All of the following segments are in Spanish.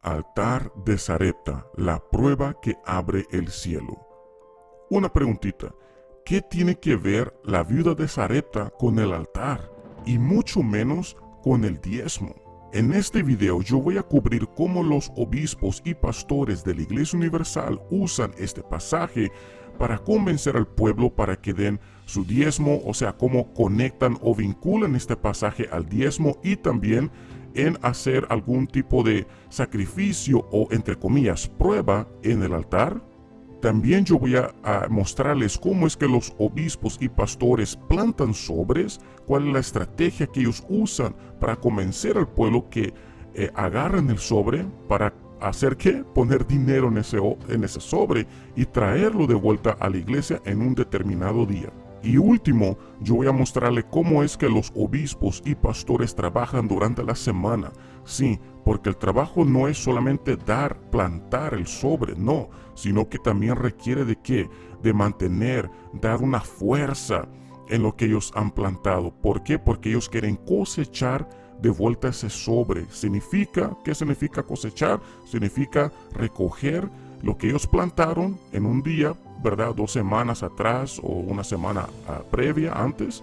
Altar de Sarepta, la prueba que abre el cielo. Una preguntita, ¿qué tiene que ver la viuda de Sarepta con el altar? Y mucho menos con el diezmo. En este video yo voy a cubrir cómo los obispos y pastores de la Iglesia Universal usan este pasaje para convencer al pueblo para que den su diezmo, o sea, cómo conectan o vinculan este pasaje al diezmo y también en hacer algún tipo de sacrificio o, entre comillas, prueba en el altar. También yo voy a mostrarles cómo es que los obispos y pastores plantan sobres, cuál es la estrategia que ellos usan para convencer al pueblo que agarren el sobre para hacer que poner dinero en ese sobre y traerlo de vuelta a la iglesia en un determinado día. Y último, yo voy a mostrarle cómo es que los obispos y pastores trabajan durante la semana. Sí, porque el trabajo no es solamente plantar el sobre, no, sino que también requiere de qué? De mantener, dar una fuerza en lo que ellos han plantado. ¿Por qué? Porque ellos quieren cosechar de vuelta ese sobre. ¿Qué significa cosechar? Significa recoger lo que ellos plantaron en un día, ¿verdad? 2 semanas atrás o una semana previa antes.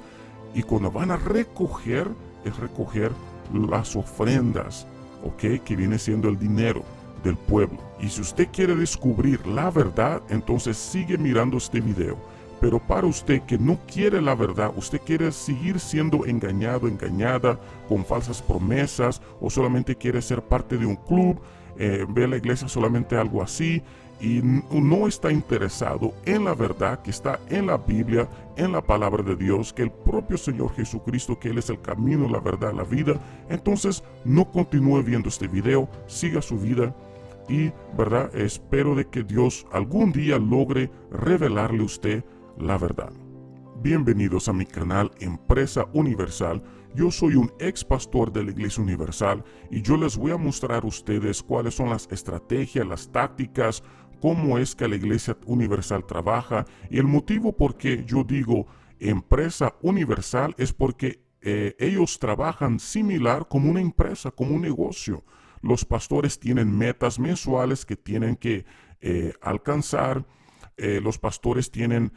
Y cuando van a recoger, es recoger las ofrendas, ¿ok? Que viene siendo el dinero del pueblo. Y si usted quiere descubrir la verdad, entonces sigue mirando este video. Pero para usted que no quiere la verdad, usted quiere seguir siendo engañado, engañada con falsas promesas, o solamente quiere ser parte de un club, ve a la iglesia solamente algo así, y no está interesado en la verdad que está en la Biblia, en la palabra de Dios, que el propio Señor Jesucristo, que Él es el camino, la verdad, la vida, entonces no continúe viendo este video, siga su vida y, ¿verdad? Espero de que Dios algún día logre revelarle a usted la verdad. Bienvenidos a mi canal Empresa Universal. Yo soy un ex pastor de la Iglesia Universal y yo les voy a mostrar a ustedes cuáles son las estrategias, las tácticas, cómo es que la Iglesia Universal trabaja, y el motivo por qué yo digo Empresa Universal es porque ellos trabajan similar como una empresa, como un negocio. Los pastores tienen metas mensuales que tienen que alcanzar. Los pastores tienen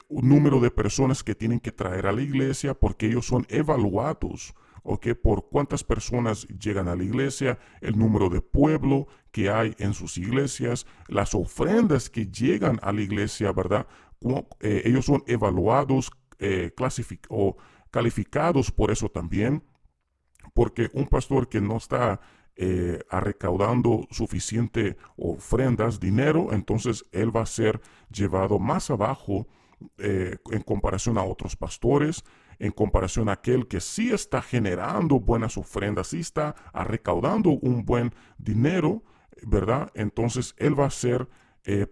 un número de personas que tienen que traer a la iglesia porque ellos son evaluados, ¿ok? Por cuántas personas llegan a la iglesia, el número de pueblo que hay en sus iglesias, las ofrendas que llegan a la iglesia, ¿verdad? Ellos son evaluados o calificados por eso también, porque un pastor que no está recaudando suficiente ofrendas, dinero, entonces él va a ser llevado más abajo en comparación a otros pastores, en comparación a aquel que sí está generando buenas ofrendas, sí está recaudando un buen dinero, ¿verdad? Entonces él va a ser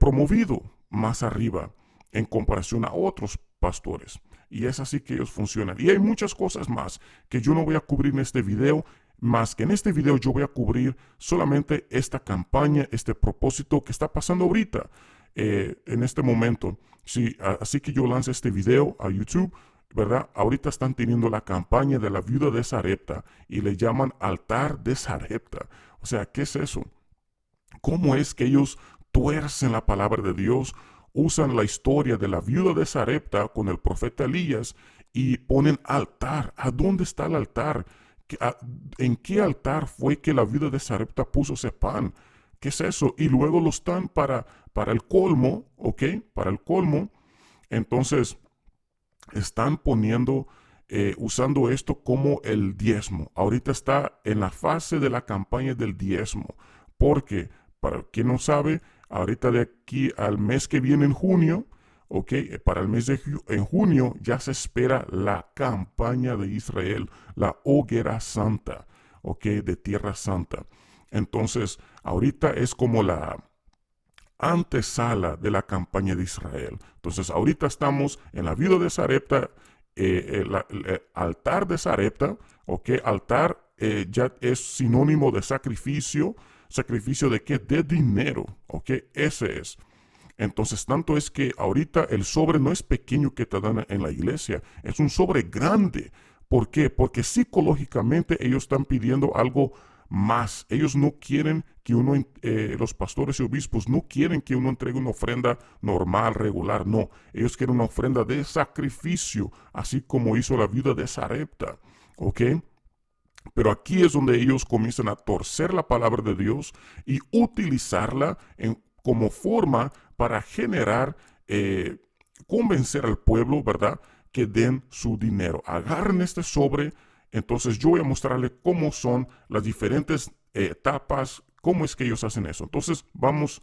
promovido más arriba en comparación a otros pastores. Y es así que ellos funcionan. Y hay muchas cosas más que yo no voy a cubrir en este video, más que en este video yo voy a cubrir solamente esta campaña, este propósito que está pasando ahorita, en este momento. Sí, así que yo lancé este video a YouTube, ¿verdad? Ahorita están teniendo la campaña de la viuda de Sarepta y le llaman altar de Sarepta. O sea, ¿qué es eso? ¿Cómo es que ellos tuercen la palabra de Dios? Usan la historia de la viuda de Sarepta con el profeta Elías y ponen altar. ¿A dónde está el altar? ¿En qué altar fue que la viuda de Sarepta puso ese pan? ¿Qué es eso? Y luego lo están para el colmo, ¿ok? Para el colmo. Entonces, están usando esto como el diezmo. Ahorita está en la fase de la campaña del diezmo. Porque, para quien no sabe, ahorita de aquí al mes que viene en junio, ok, para el mes en junio ya se espera la campaña de Israel, la hoguera santa, ok, de tierra santa. Entonces, ahorita es como la antesala de la campaña de Israel. Entonces, ahorita estamos en la vida de Sarepta, el altar de Sarepta, ok, altar ya es sinónimo de sacrificio. ¿Sacrificio de qué? De dinero, ¿ok? Ese es. Entonces, tanto es que ahorita el sobre no es pequeño que te dan en la iglesia, es un sobre grande. ¿Por qué? Porque psicológicamente ellos están pidiendo algo más. Ellos no quieren que uno, los pastores y obispos no quieren que uno entregue una ofrenda normal, regular, no. Ellos quieren una ofrenda de sacrificio, así como hizo la viuda de Sarepta, ¿ok? Pero aquí es donde ellos comienzan a torcer la palabra de Dios y utilizarla como forma para generar, convencer al pueblo, ¿verdad?, que den su dinero. Agarren este sobre. Entonces yo voy a mostrarle cómo son las diferentes etapas, cómo es que ellos hacen eso. Entonces vamos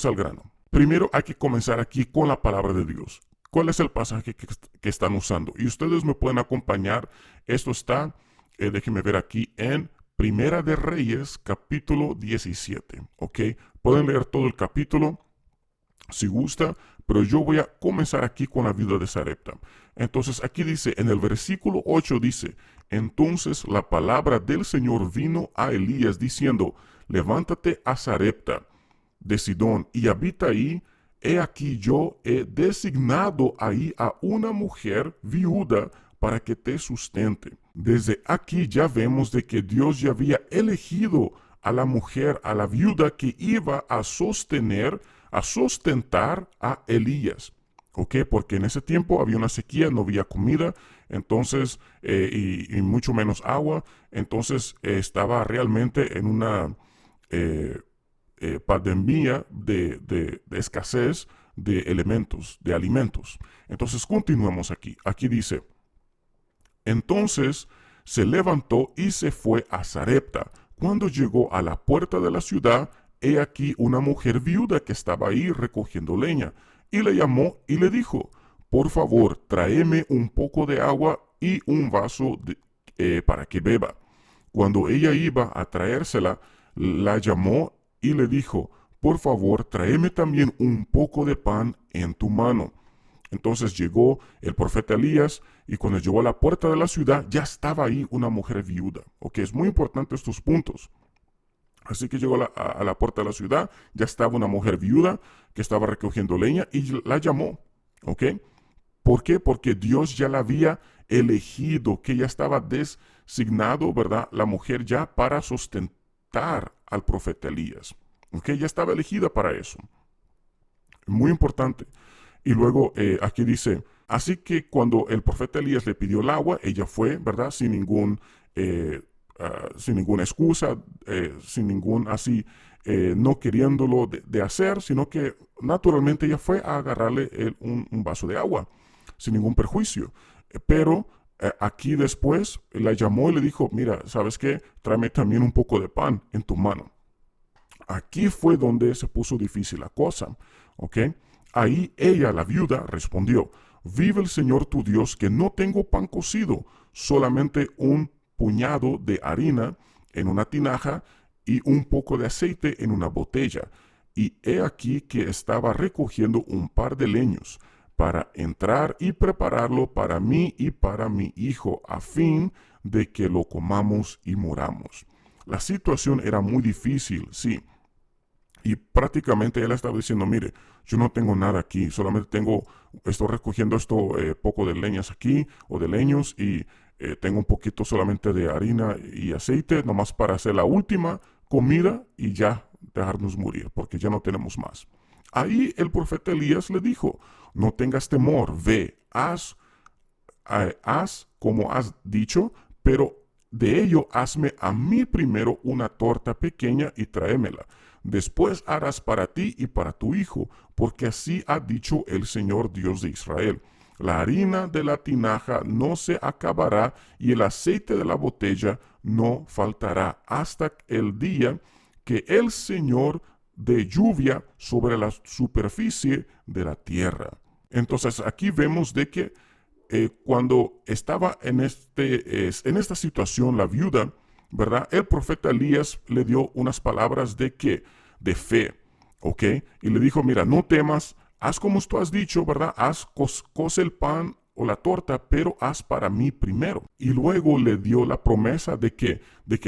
al grano. Primero hay que comenzar aquí con la palabra de Dios. ¿Cuál es el pasaje que están usando? Y ustedes me pueden acompañar. Esto está, déjenme ver aquí, en Primera de Reyes, capítulo 17. ¿Ok? Pueden leer todo el capítulo si gusta, pero yo voy a comenzar aquí con la viuda de Sarepta. Entonces aquí dice, en el versículo 8 dice, entonces la palabra del Señor vino a Elías diciendo, levántate a Sarepta de Sidón y habita ahí. He aquí yo he designado ahí a una mujer viuda para que te sustente. Desde aquí ya vemos de que Dios ya había elegido a la mujer, a la viuda que iba a sustentar a Elías. ¿Ok? Porque en ese tiempo había una sequía, no había comida, entonces, y mucho menos agua, entonces estaba realmente en una pandemia de escasez de elementos, de alimentos. Entonces continuemos aquí. Aquí dice, entonces se levantó y se fue a Sarepta. Cuando llegó a la puerta de la ciudad, he aquí una mujer viuda que estaba ahí recogiendo leña, y le llamó y le dijo, por favor, tráeme un poco de agua y un vaso para que beba. Cuando ella iba a traérsela, la llamó y le dijo, por favor, tráeme también un poco de pan en tu mano. Entonces llegó el profeta Elías y cuando llegó a la puerta de la ciudad ya estaba ahí una mujer viuda. Ok, es muy importante estos puntos. Así que llegó a la puerta de la ciudad, ya estaba una mujer viuda que estaba recogiendo leña y la llamó. ¿Ok? ¿Por qué? Porque Dios ya la había elegido, que ya estaba designado, ¿verdad? La mujer ya para sustentar al profeta Elías. ¿Ok? Ya estaba elegida para eso. Muy importante. Y luego aquí dice, así que cuando el profeta Elías le pidió el agua, ella fue, ¿verdad? Sin ninguna excusa, sin ningún así, no queriéndolo de hacer, sino que naturalmente ella fue a agarrarle un vaso de agua, sin ningún perjuicio. Pero aquí después la llamó y le dijo, mira, ¿sabes qué? Tráeme también un poco de pan en tu mano. Aquí fue donde se puso difícil la cosa, ¿ok? Ahí ella, la viuda, respondió, vive el Señor tu Dios que no tengo pan cocido, solamente un puñado de harina en una tinaja y un poco de aceite en una botella. Y he aquí que estaba recogiendo un par de leños para entrar y prepararlo para mí y para mi hijo, a fin de que lo comamos y moramos. La situación era muy difícil, sí. Y prácticamente él estaba diciendo, mire, yo no tengo nada aquí, solamente estoy recogiendo poco de leñas aquí o de leños y tengo un poquito solamente de harina y aceite, nomás para hacer la última comida y ya dejarnos morir, porque ya no tenemos más. Ahí el profeta Elías le dijo, no tengas temor, ve, haz como has dicho, pero de ello hazme a mí primero una torta pequeña y tráemela. Después harás para ti y para tu hijo, porque así ha dicho el Señor Dios de Israel. La harina de la tinaja no se acabará y el aceite de la botella no faltará hasta el día que el Señor dé lluvia sobre la superficie de la tierra. Entonces aquí vemos de que cuando estaba en esta situación la viuda, ¿verdad? El profeta Elías le dio unas palabras de fe, ¿ok? Y le dijo, mira, no temas, haz como tú has dicho, ¿verdad? Cose el pan o la torta, pero haz para mí primero. Y luego le dio la promesa de que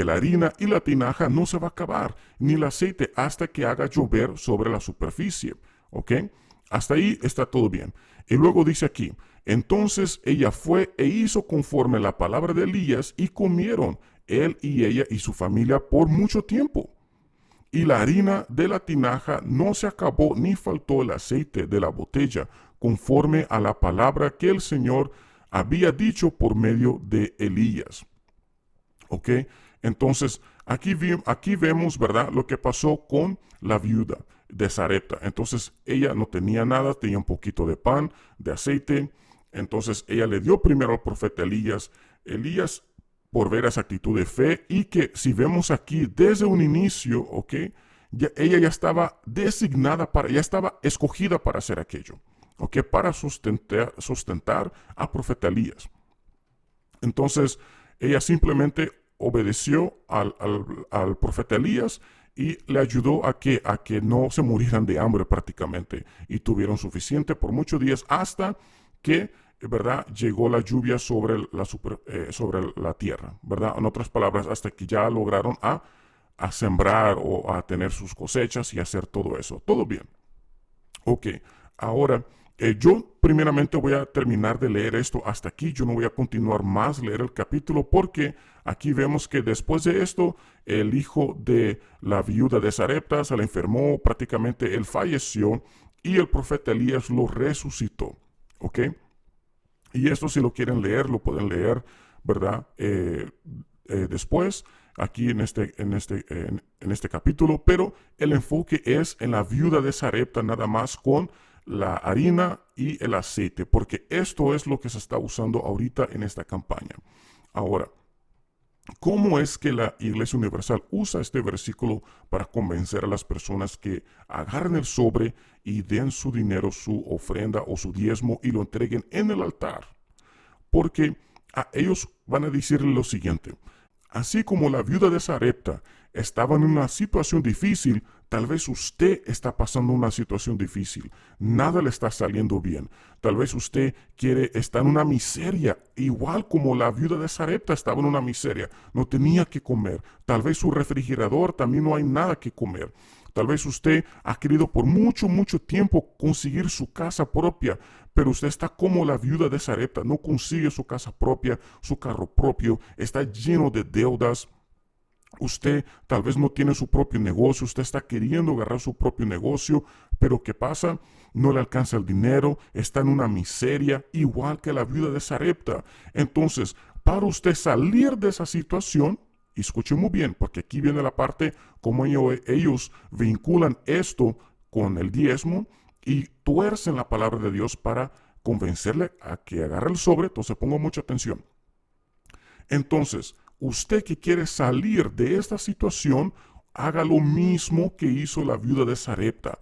la harina y la tinaja no se va a acabar, ni el aceite hasta que haga llover sobre la superficie, ¿ok? Hasta ahí está todo bien. Y luego dice aquí, entonces ella fue e hizo conforme la palabra de Elías y comieron él y ella y su familia por mucho tiempo. Y la harina de la tinaja no se acabó ni faltó el aceite de la botella, conforme a la palabra que el Señor había dicho por medio de Elías. ¿Ok? Entonces, aquí vemos, ¿verdad?, lo que pasó con la viuda de Sarepta. Entonces, ella no tenía nada, tenía un poquito de pan, de aceite. Entonces, ella le dio primero al profeta Elías. Elías, por ver esa actitud de fe, y que si vemos aquí desde un inicio, ¿ok?, ella ya estaba designada ya estaba escogida para hacer aquello, ¿ok?, para sustentar a profeta Elías. Entonces, ella simplemente obedeció al profeta Elías y le ayudó a que no se murieran de hambre prácticamente, y tuvieron suficiente por muchos días hasta que, ¿verdad?, llegó la lluvia sobre la tierra, ¿verdad? En otras palabras, hasta que ya lograron a sembrar o a tener sus cosechas y hacer todo eso. Todo bien. Ok, ahora yo primeramente voy a terminar de leer esto hasta aquí. Yo no voy a continuar más leer el capítulo, porque aquí vemos que después de esto el hijo de la viuda de Sarepta se le enfermó, prácticamente él falleció y el profeta Elías lo resucitó. Ok, y esto, si lo quieren leer, lo pueden leer, ¿verdad? Después, aquí en este capítulo, pero el enfoque es en la viuda de Sarepta nada más, con la harina y el aceite, porque esto es lo que se está usando ahorita en esta campaña. Ahora, ¿cómo es que la Iglesia Universal usa este versículo para convencer a las personas que agarren el sobre y den su dinero, su ofrenda o su diezmo y lo entreguen en el altar? Porque a ellos van a decirle lo siguiente: así como la viuda de Sarepta estaba en una situación difícil, tal vez usted está pasando una situación difícil. Nada le está saliendo bien. Tal vez usted está en una miseria, igual como la viuda de Sarepta estaba en una miseria. No tenía que comer. Tal vez su refrigerador también no hay nada que comer. Tal vez usted ha querido por mucho, mucho tiempo conseguir su casa propia, pero usted está como la viuda de Sarepta, no consigue su casa propia, su carro propio, está lleno de deudas. Usted tal vez no tiene su propio negocio, usted está queriendo agarrar su propio negocio, pero ¿qué pasa? No le alcanza el dinero, está en una miseria, igual que la viuda de Sarepta. Entonces, para usted salir de esa situación, y escuchen muy bien, porque aquí viene la parte como ellos vinculan esto con el diezmo y tuercen la palabra de Dios para convencerle a que agarre el sobre. Entonces, ponga mucha atención. Entonces, usted que quiere salir de esta situación, haga lo mismo que hizo la viuda de Sarepta.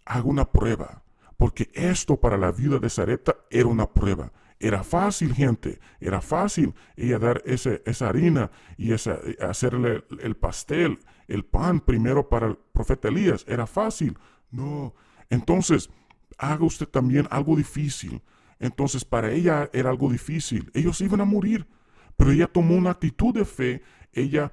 Haga una prueba, porque esto para la viuda de Sarepta era una prueba. Era fácil, gente, era fácil ella dar esa harina y hacerle el pastel, el pan primero para el profeta Elías. Era fácil. No. Entonces, haga usted también algo difícil. Entonces, para ella era algo difícil. Ellos iban a morir. Pero ella tomó una actitud de fe. Ella,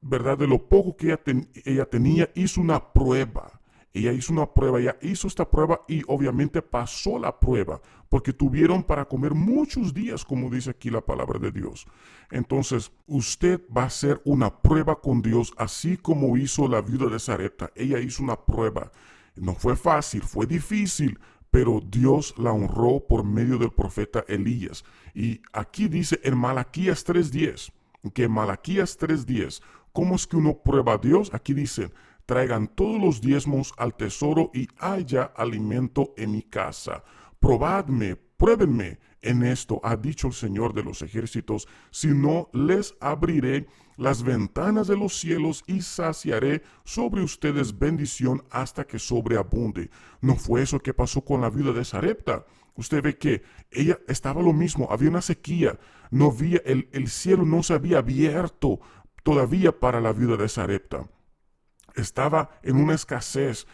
¿verdad?, de lo poco que ella tenía, hizo una prueba. Ella hizo una prueba, ella hizo esta prueba y obviamente pasó la prueba, porque tuvieron para comer muchos días, como dice aquí la palabra de Dios. Entonces, usted va a hacer una prueba con Dios, así como hizo la viuda de Sarepta. Ella hizo una prueba. No fue fácil, fue difícil, pero Dios la honró por medio del profeta Elías. Y aquí dice en Malaquías 3:10, que Malaquías 3:10, ¿cómo es que uno prueba a Dios? Aquí dice: traigan todos los diezmos al tesoro y haya alimento en mi casa. Probadme, pruébenme en esto, ha dicho el Señor de los ejércitos, si no les abriré las ventanas de los cielos y saciaré sobre ustedes bendición hasta que sobreabunde. ¿No fue eso que pasó con la viuda de Sarepta? Usted ve que ella estaba lo mismo, había una sequía, no había, el cielo no se había abierto todavía para la viuda de Sarepta. Estaba en una escasez,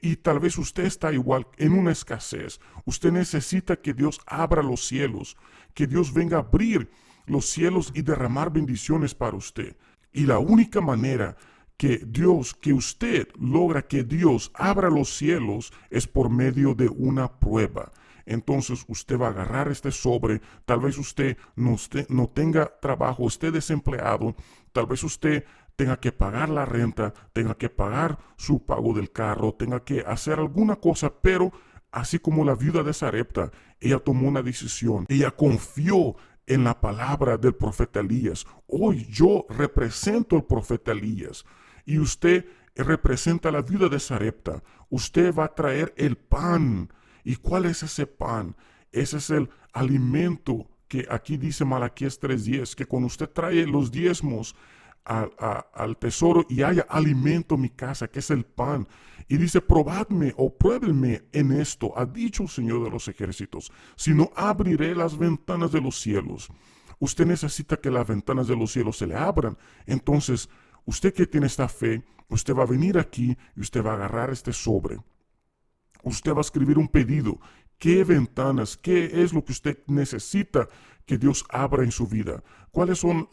y tal vez usted está igual en una escasez. Usted necesita que Dios abra los cielos, que Dios venga a abrir los cielos y derramar bendiciones para usted. Y la única manera que usted logra que Dios abra los cielos es por medio de una prueba. entonces usted va a agarrar este sobre. Tal vez usted no tenga trabajo, esté desempleado, tal vez usted tenga que pagar la renta, tenga que pagar su pago del carro, tenga que hacer alguna cosa, pero así como la viuda de Sarepta, ella tomó una decisión, ella confió en la palabra del profeta Elías. Hoy yo represento al profeta Elías y usted representa a la viuda de Sarepta. Usted va a traer el pan. ¿Y cuál es ese pan? Ese es el alimento que aquí dice Malaquías 3:10, que cuando usted trae los diezmos al tesoro y haya alimento en mi casa, que es el pan. Y dice, probadme o pruébenme en esto, ha dicho el Señor de los ejércitos, si no abriré las ventanas de los cielos. Usted necesita que las ventanas de los cielos se le abran. Entonces, usted que tiene esta fe, usted va a venir aquí y usted va a agarrar este sobre. Usted va a escribir un pedido. ¿Qué ventanas? ¿Qué es lo que usted necesita que Dios abra en su vida? ¿Cuáles son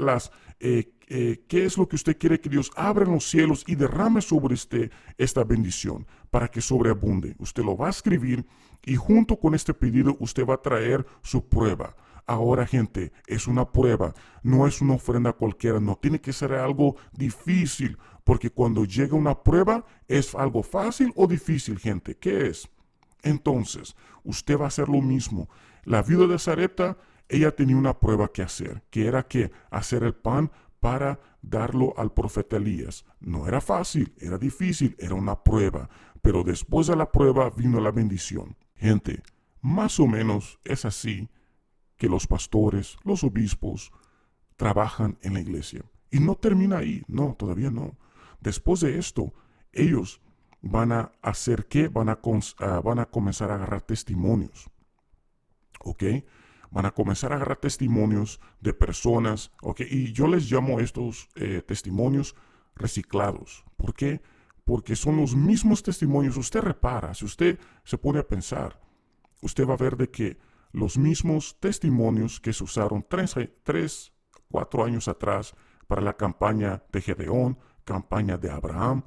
qué es lo que usted quiere que Dios abra en los cielos y derrame sobre usted esta bendición para que sobreabunde? Usted lo va a escribir y junto con este pedido usted va a traer su prueba. Ahora, gente, es una prueba, no es una ofrenda cualquiera, no tiene que ser algo difícil, porque cuando llega una prueba, ¿es algo fácil o difícil, gente? ¿Qué es? Entonces, usted va a hacer lo mismo. La viuda de Sarepta, ella tenía una prueba que hacer, que era que hacer el pan para darlo al profeta Elías. No era fácil, era difícil, era una prueba, pero después de la prueba vino la bendición. Gente, más o menos es así que los pastores, los obispos, trabajan en la iglesia. Y no termina ahí, no, todavía no. Después de esto, ellos van a hacer ¿qué? Van a comenzar a agarrar testimonios. ¿Ok? Van a comenzar a agarrar testimonios de personas. ¿Ok? Y yo les llamo estos testimonios reciclados. ¿Por qué? Porque son los mismos testimonios. Usted repara, si usted se pone a pensar, usted va a ver de que los mismos testimonios que se usaron 4 años atrás para la campaña de Gedeón, campaña de Abraham,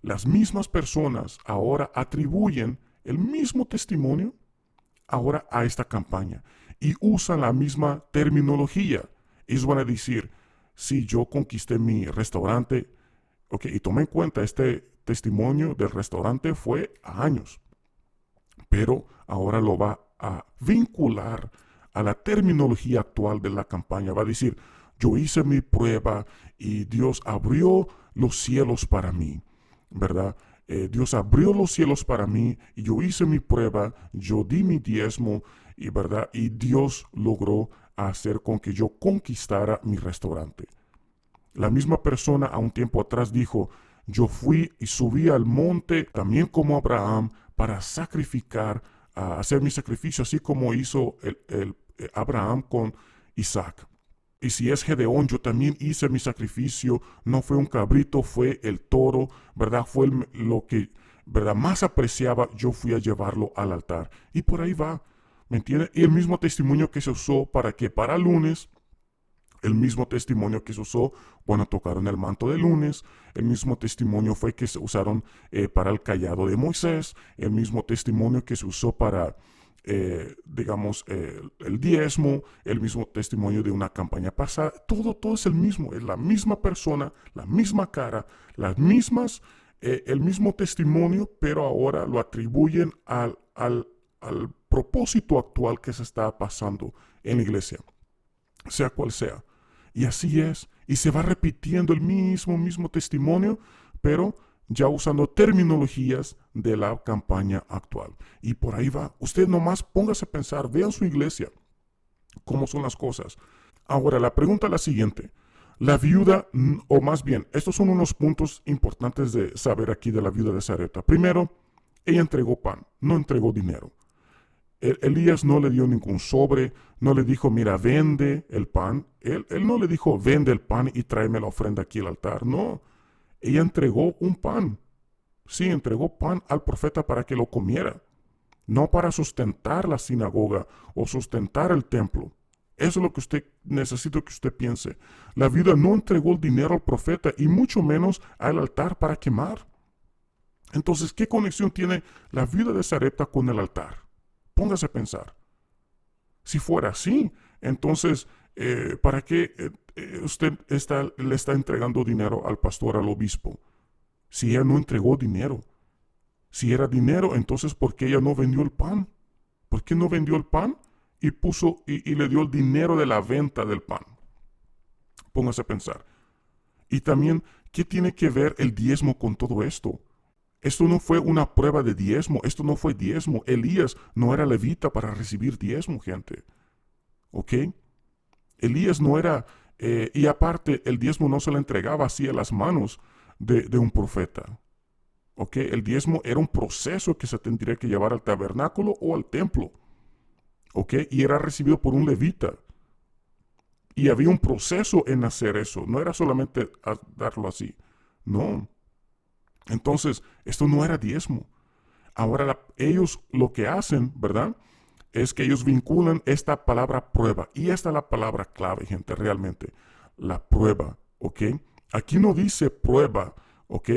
las mismas personas ahora atribuyen el mismo testimonio ahora a esta campaña y usan la misma terminología. Ellos van a decir, si yo conquisté mi restaurante, ok, y tome en cuenta, este testimonio del restaurante fue a años, pero ahora lo va a vincular a la terminología actual de la campaña. Va a decir, yo hice mi prueba y Dios abrió los cielos para mí, ¿verdad? Dios abrió los cielos para mí y yo hice mi prueba, yo di mi diezmo y, ¿verdad? Y Dios logró hacer con que yo conquistara mi restaurante. La misma persona a un tiempo atrás dijo, yo fui y subí al monte también como Abraham para sacrificar, hacer mi sacrificio, así como hizo Abraham con Isaac. Y si es Gedeón, yo también hice mi sacrificio, no fue un cabrito, fue el toro, ¿verdad? Fue lo que, ¿verdad? Más apreciaba, yo fui a llevarlo al altar. Y por ahí va, ¿me entiende? Y el mismo testimonio que se usó para el lunes, el mismo testimonio que se usó cuando tocaron el manto de lunes, el mismo testimonio fue que se usaron para el cayado de Moisés, el mismo testimonio que se usó para, el diezmo, el mismo testimonio de una campaña pasada. Todo es el mismo, es la misma persona, la misma cara, el mismo testimonio, pero ahora lo atribuyen al propósito actual que se está pasando en la iglesia, sea cual sea. Y así es, y se va repitiendo el mismo testimonio, pero ya usando terminologías de la campaña actual. Y por ahí va. Usted nomás póngase a pensar, vean su iglesia, cómo son las cosas. Ahora, la pregunta es la siguiente. La viuda, o más bien, estos son unos puntos importantes de saber aquí de la viuda de Sarepta. Primero, ella entregó pan, no entregó dinero. Elías no le dio ningún sobre, no le dijo, mira, vende el pan. Él no le dijo, vende el pan y tráeme la ofrenda aquí al altar. No, ella entregó un pan. Sí, entregó pan al profeta para que lo comiera, no para sustentar la sinagoga o sustentar el templo. Eso es lo que usted necesita que usted piense. La viuda no entregó el dinero al profeta y mucho menos al altar para quemar. Entonces, ¿qué conexión tiene la viuda de Sarepta con el altar? póngase a pensar. Si fuera así, entonces, ¿para qué usted le está entregando dinero al pastor, al obispo? Si ella no entregó dinero. Si era dinero, entonces ¿por qué ella no vendió el pan? ¿Por qué no vendió el pan y puso y le dio el dinero de la venta del pan? Póngase a pensar. Y también, ¿qué tiene que ver el diezmo con todo esto? Esto no fue una prueba de diezmo, esto no fue diezmo. Elías no era levita para recibir diezmo, gente. ¿Ok? Elías no era, y aparte el diezmo no se le entregaba así a las manos de un profeta. ¿Ok? El diezmo era un proceso que se tendría que llevar al tabernáculo o al templo. ¿Ok? Y era recibido por un levita. Y había un proceso en hacer eso. No era solamente darlo así. No. Entonces, esto no era diezmo. Ahora ellos lo que hacen, ¿verdad? Es que ellos vinculan esta palabra prueba. Y esta es la palabra clave, gente, realmente. La prueba, ¿ok? Aquí no dice prueba, ¿ok?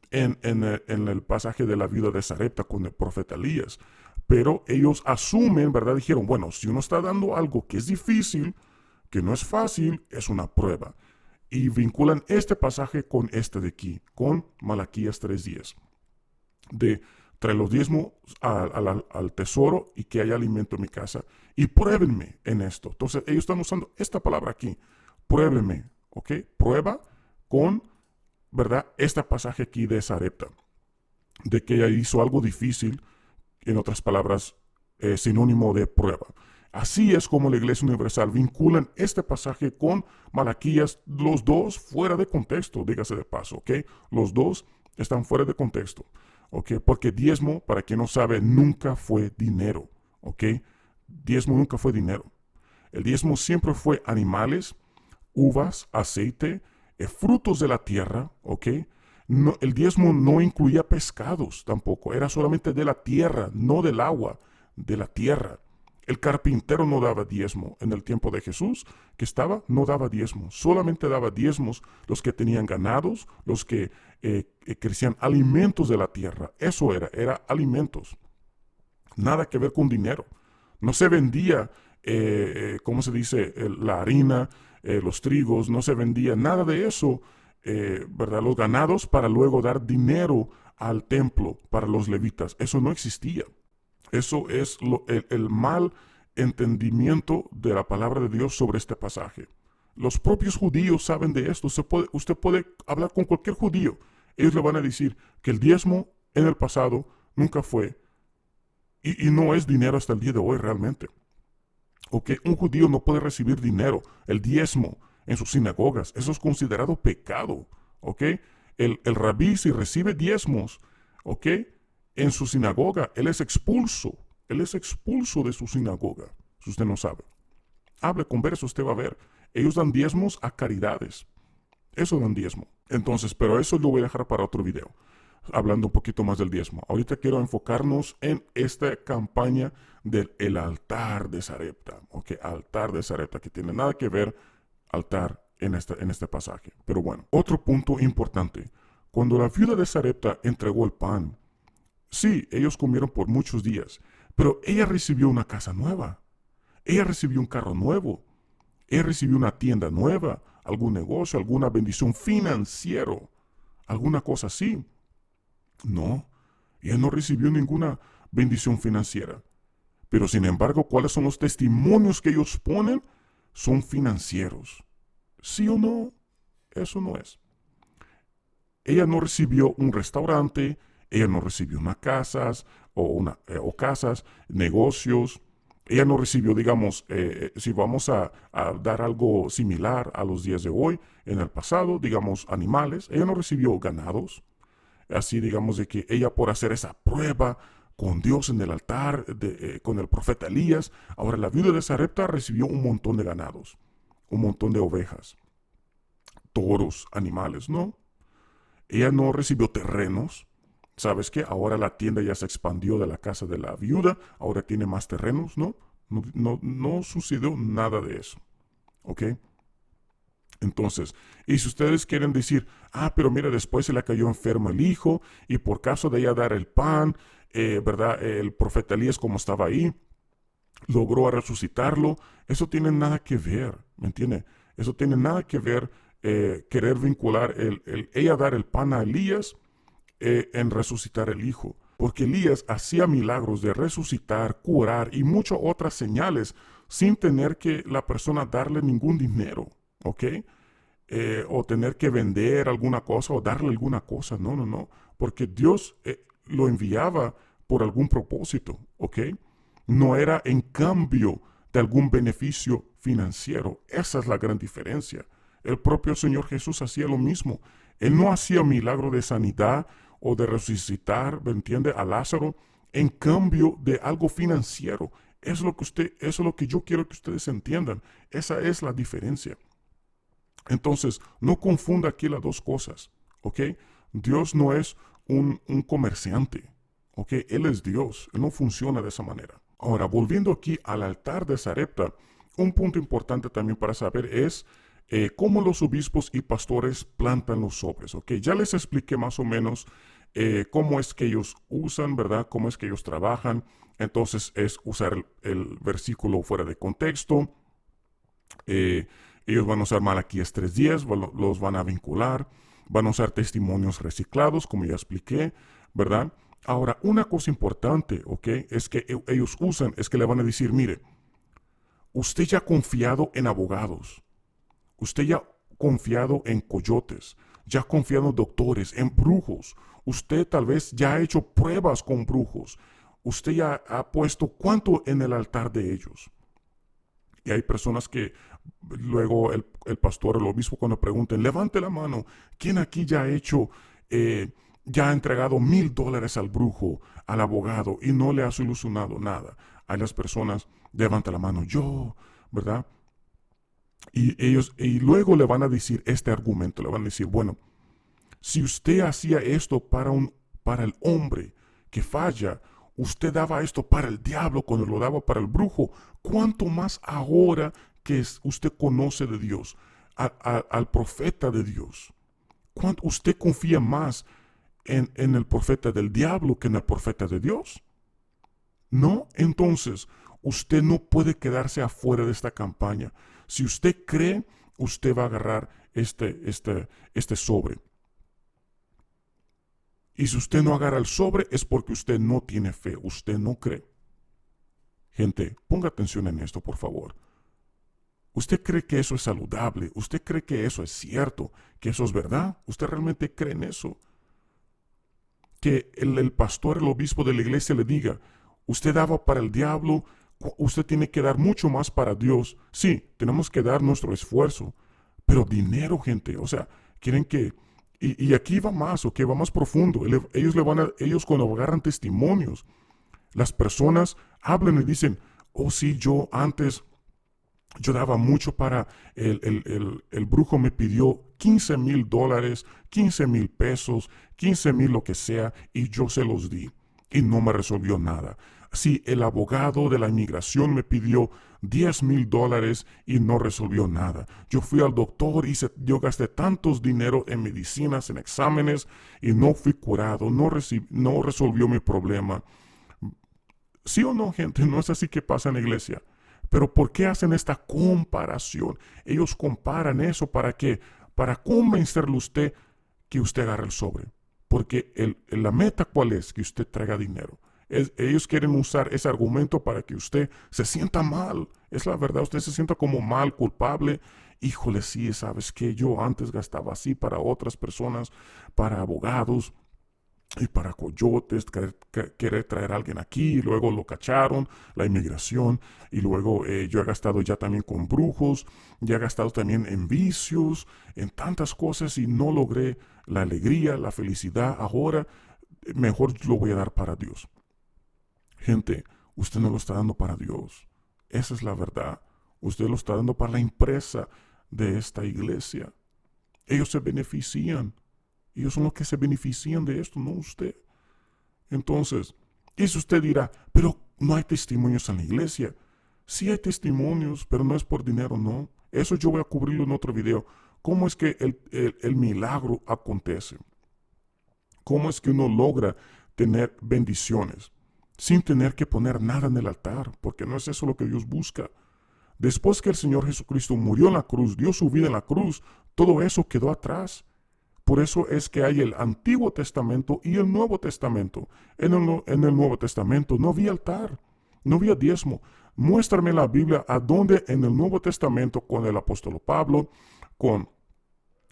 En el pasaje de la viuda de Sarepta con el profeta Elías. Pero ellos asumen, ¿verdad? Dijeron, bueno, si uno está dando algo que es difícil, que no es fácil, es una prueba. Y vinculan este pasaje con este de aquí, con Malaquías 3:10. De traer los diezmos al tesoro y que haya alimento en mi casa. Y pruébenme en esto. Entonces ellos están usando esta palabra aquí. Pruébenme, ¿ok? Prueba con, ¿verdad? Este pasaje aquí de Sarepta. De que ella hizo algo difícil, en otras palabras, sinónimo de prueba. Así es como la Iglesia Universal vinculan este pasaje con Malaquías, los dos fuera de contexto, dígase de paso, ¿ok? Los dos están fuera de contexto, ¿ok? Porque diezmo, para quien no sabe, nunca fue dinero, ¿ok? Diezmo nunca fue dinero. El diezmo siempre fue animales, uvas, aceite, frutos de la tierra, ¿ok? No, el diezmo no incluía pescados tampoco, era solamente de la tierra, no del agua, de la tierra. El carpintero no daba diezmo. En el tiempo de Jesús, que estaba, no daba diezmo. Solamente daba diezmos los que tenían ganados, los que crecían alimentos de la tierra. Eso era alimentos. Nada que ver con dinero. No se vendía, ¿cómo se dice? La harina, los trigos, no se vendía nada de eso, ¿verdad? Los ganados para luego dar dinero al templo para los levitas. Eso no existía. Eso es el mal entendimiento de la palabra de Dios sobre este pasaje. Los propios judíos saben de esto. Usted puede hablar con cualquier judío. Ellos le van a decir que el diezmo en el pasado nunca fue y no es dinero hasta el día de hoy realmente. ¿Ok? Un judío no puede recibir dinero, el diezmo, en sus sinagogas. Eso es considerado pecado. ¿Ok? El rabí, si recibe diezmos, ¿ok?, en su sinagoga, él es expulso de su sinagoga, si usted no sabe. Hable, converse, usted va a ver. Ellos dan diezmos a caridades. Eso dan diezmo. Entonces, pero eso lo voy a dejar para otro video, hablando un poquito más del diezmo. Ahorita quiero enfocarnos en esta campaña del altar de Sarepta. Ok, altar de Sarepta, que tiene nada que ver altar en este pasaje. Pero bueno, otro punto importante. Cuando la viuda de Sarepta entregó el pan, sí, ellos comieron por muchos días, pero ella recibió una casa nueva. Ella recibió un carro nuevo. Ella recibió una tienda nueva, algún negocio, alguna bendición financiera, alguna cosa así. No, ella no recibió ninguna bendición financiera. Pero sin embargo, ¿cuáles son los testimonios que ellos ponen? Son financieros. ¿Sí o no? Eso no es. Ella no recibió un restaurante, ella no recibió unas casas o casas, negocios. Ella no recibió, digamos, si vamos a dar algo similar a los días de hoy, en el pasado, digamos, animales. Ella no recibió ganados. Así, digamos, de que ella por hacer esa prueba con Dios en el altar, con el profeta Elías, ahora la viuda de Sarepta recibió un montón de ganados, un montón de ovejas, toros, animales, ¿no? Ella no recibió terrenos. ¿Sabes qué? Ahora la tienda ya se expandió de la casa de la viuda, ahora tiene más terrenos, ¿no? No sucedió nada de eso, ¿ok? Entonces, y si ustedes quieren decir, pero mira, después se le cayó enfermo el hijo, y por caso de ella dar el pan, ¿verdad? El profeta Elías, como estaba ahí, logró resucitarlo. Eso tiene nada que ver, ¿me entiende? Eso tiene nada que ver querer vincular ella dar el pan a Elías en resucitar el hijo. Porque Elías hacía milagros de resucitar, curar y muchas otras señales sin tener que la persona darle ningún dinero, ¿ok? O tener que vender alguna cosa o darle alguna cosa. No, no, no. Porque Dios lo enviaba por algún propósito, ¿ok? No era en cambio de algún beneficio financiero. Esa es la gran diferencia. El propio Señor Jesús hacía lo mismo. Él no hacía milagro de sanidad o de resucitar, ¿me entiende?, a Lázaro en cambio de algo financiero. Eso es lo que yo quiero que ustedes entiendan. Esa es la diferencia. Entonces, no confunda aquí las dos cosas, ¿ok? Dios no es un comerciante, ¿ok? Él es Dios, Él no funciona de esa manera. Ahora, volviendo aquí al altar de Sarepta, un punto importante también para saber es cómo los obispos y pastores plantan los sobres, ¿ok? Ya les expliqué más o menos cómo es que ellos usan, ¿verdad? Cómo es que ellos trabajan. Entonces, es usar el versículo fuera de contexto. Ellos van a usar Malaquías 3:10, los van a vincular, van a usar testimonios reciclados, como ya expliqué, ¿verdad? Ahora, una cosa importante, ¿ok? Es que ellos usan, es que le van a decir, mire, usted ya ha confiado en abogados, usted ya ha confiado en coyotes, ya ha confiado en doctores, en brujos, usted tal vez ya ha hecho pruebas con brujos, usted ya ha puesto cuánto en el altar de ellos. Y hay personas que luego el pastor, el obispo, cuando pregunten, levante la mano, ¿quién aquí ya ha hecho, ya ha entregado $1,000 al brujo, al abogado y no le ha solucionado nada? Hay las personas, levanta la mano, yo, ¿verdad? Y luego le van a decir este argumento, le van a decir, bueno, si usted hacía esto para el hombre que falla, usted daba esto para el diablo cuando lo daba para el brujo, ¿cuánto más ahora que usted conoce de Dios, al profeta de Dios? ¿Cuánto usted confía más en el profeta del diablo que en el profeta de Dios? No, entonces usted no puede quedarse afuera de esta campaña. Si usted cree, usted va a agarrar este sobre. Y si usted no agarra el sobre es porque usted no tiene fe, usted no cree. Gente, ponga atención en esto, por favor. ¿Usted cree que eso es saludable? ¿Usted cree que eso es cierto? ¿Que eso es verdad? ¿Usted realmente cree en eso? Que el pastor, el obispo de la iglesia le diga, usted daba para el diablo, usted tiene que dar mucho más para Dios. Sí, tenemos que dar nuestro esfuerzo, pero dinero, gente, o sea, quieren que... Y aquí va más, ¿ok? Va más profundo. Ellos cuando agarran testimonios, las personas hablan y dicen, oh sí, yo daba mucho para, el brujo me pidió $15,000, 15,000 pesos, 15,000 lo que sea, y yo se los di, y no me resolvió nada. Sí, el abogado de la inmigración me pidió $10,000 y no resolvió nada. Yo fui al doctor y yo gasté tantos dinero en medicinas, en exámenes, y no fui curado, no resolvió mi problema. ¿Sí o no, gente? No es así que pasa en la iglesia. Pero ¿por qué hacen esta comparación? Ellos comparan eso ¿para qué? Para convencerle a usted que usted agarre el sobre. Porque la meta, ¿cuál es? Que usted traiga dinero. Ellos quieren usar ese argumento para que usted se sienta mal. Es la verdad, usted se sienta como mal, culpable. Híjole, sí, ¿sabes qué? Yo antes gastaba así para otras personas, para abogados y para coyotes, querer traer a alguien aquí, y luego lo cacharon, la inmigración, y luego yo he gastado ya también con brujos, ya he gastado también en vicios, en tantas cosas y no logré la alegría, la felicidad. Ahora mejor lo voy a dar para Dios. Gente, usted no lo está dando para Dios. Esa es la verdad. Usted lo está dando para la empresa de esta iglesia. Ellos se benefician. Ellos son los que se benefician de esto, no usted. Entonces, eso usted dirá, pero no hay testimonios en la iglesia. Sí hay testimonios, pero no es por dinero, no. Eso yo voy a cubrirlo en otro video. ¿Cómo es que el milagro acontece? ¿Cómo es que uno logra tener bendiciones? sin tener que poner nada en el altar, porque no es eso lo que Dios busca. Después que el Señor Jesucristo murió en la cruz, dio su vida en la cruz, todo eso quedó atrás. Por eso es que hay el Antiguo Testamento y el Nuevo Testamento. En el Nuevo Testamento no había altar, no había diezmo. Muéstrame la Biblia a donde en el Nuevo Testamento con el apóstol Pablo, con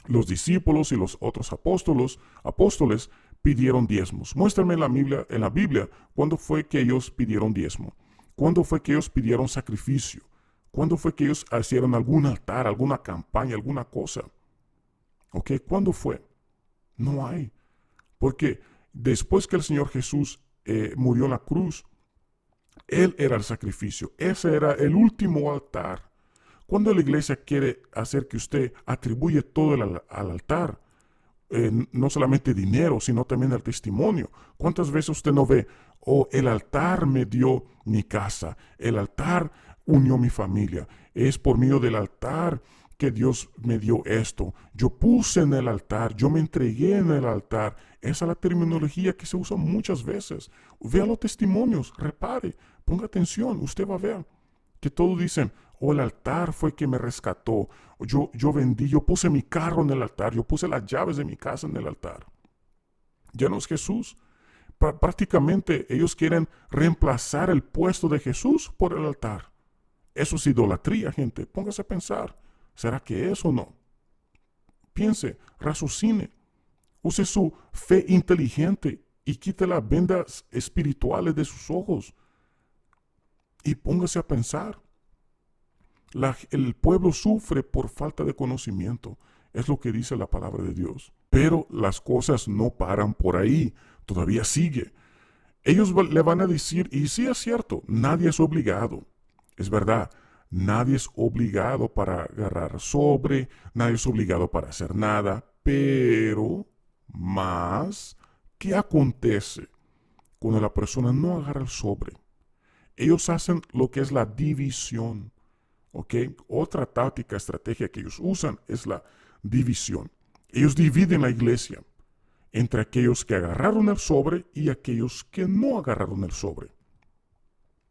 los discípulos y los otros apóstoles pidieron diezmos. Muéstrame en la Biblia cuándo fue que ellos pidieron diezmo, cuándo fue que ellos pidieron sacrificio, cuándo fue que ellos hicieron algún altar, alguna campaña, alguna cosa. ¿Ok? ¿Cuándo fue? No hay. Porque después que el Señor Jesús murió en la cruz, Él era el sacrificio. Ese era el último altar. Cuando la iglesia quiere hacer que usted atribuye todo al altar, no solamente dinero, sino también el testimonio. ¿Cuántas veces usted no ve, oh, el altar me dio mi casa, el altar unió mi familia, es por medio del altar que Dios me dio esto, yo puse en el altar, yo me entregué en el altar? Esa es la terminología que se usa muchas veces. Vea los testimonios, repare, ponga atención, usted va a ver que todos dicen, oh, el altar fue que me rescató, yo vendí, yo puse mi carro en el altar, yo puse las llaves de mi casa en el altar. Ya no es Jesús. Prácticamente ellos quieren reemplazar el puesto de Jesús por el altar. Eso es idolatría, gente. Póngase a pensar. ¿Será que es o no? Piense, raciocine. Use su fe inteligente y quite las vendas espirituales de sus ojos. Y póngase a pensar. El pueblo sufre por falta de conocimiento. Es lo que dice la palabra de Dios. Pero las cosas no paran por ahí. Todavía sigue. Ellos le van a decir, y sí es cierto, nadie es obligado. Es verdad, nadie es obligado para agarrar sobre, nadie es obligado para hacer nada. Pero, ¿qué acontece cuando la persona no agarra el sobre? Ellos hacen lo que es la división. ¿Ok? Otra táctica, estrategia que ellos usan es la división. Ellos dividen la iglesia entre aquellos que agarraron el sobre y aquellos que no agarraron el sobre.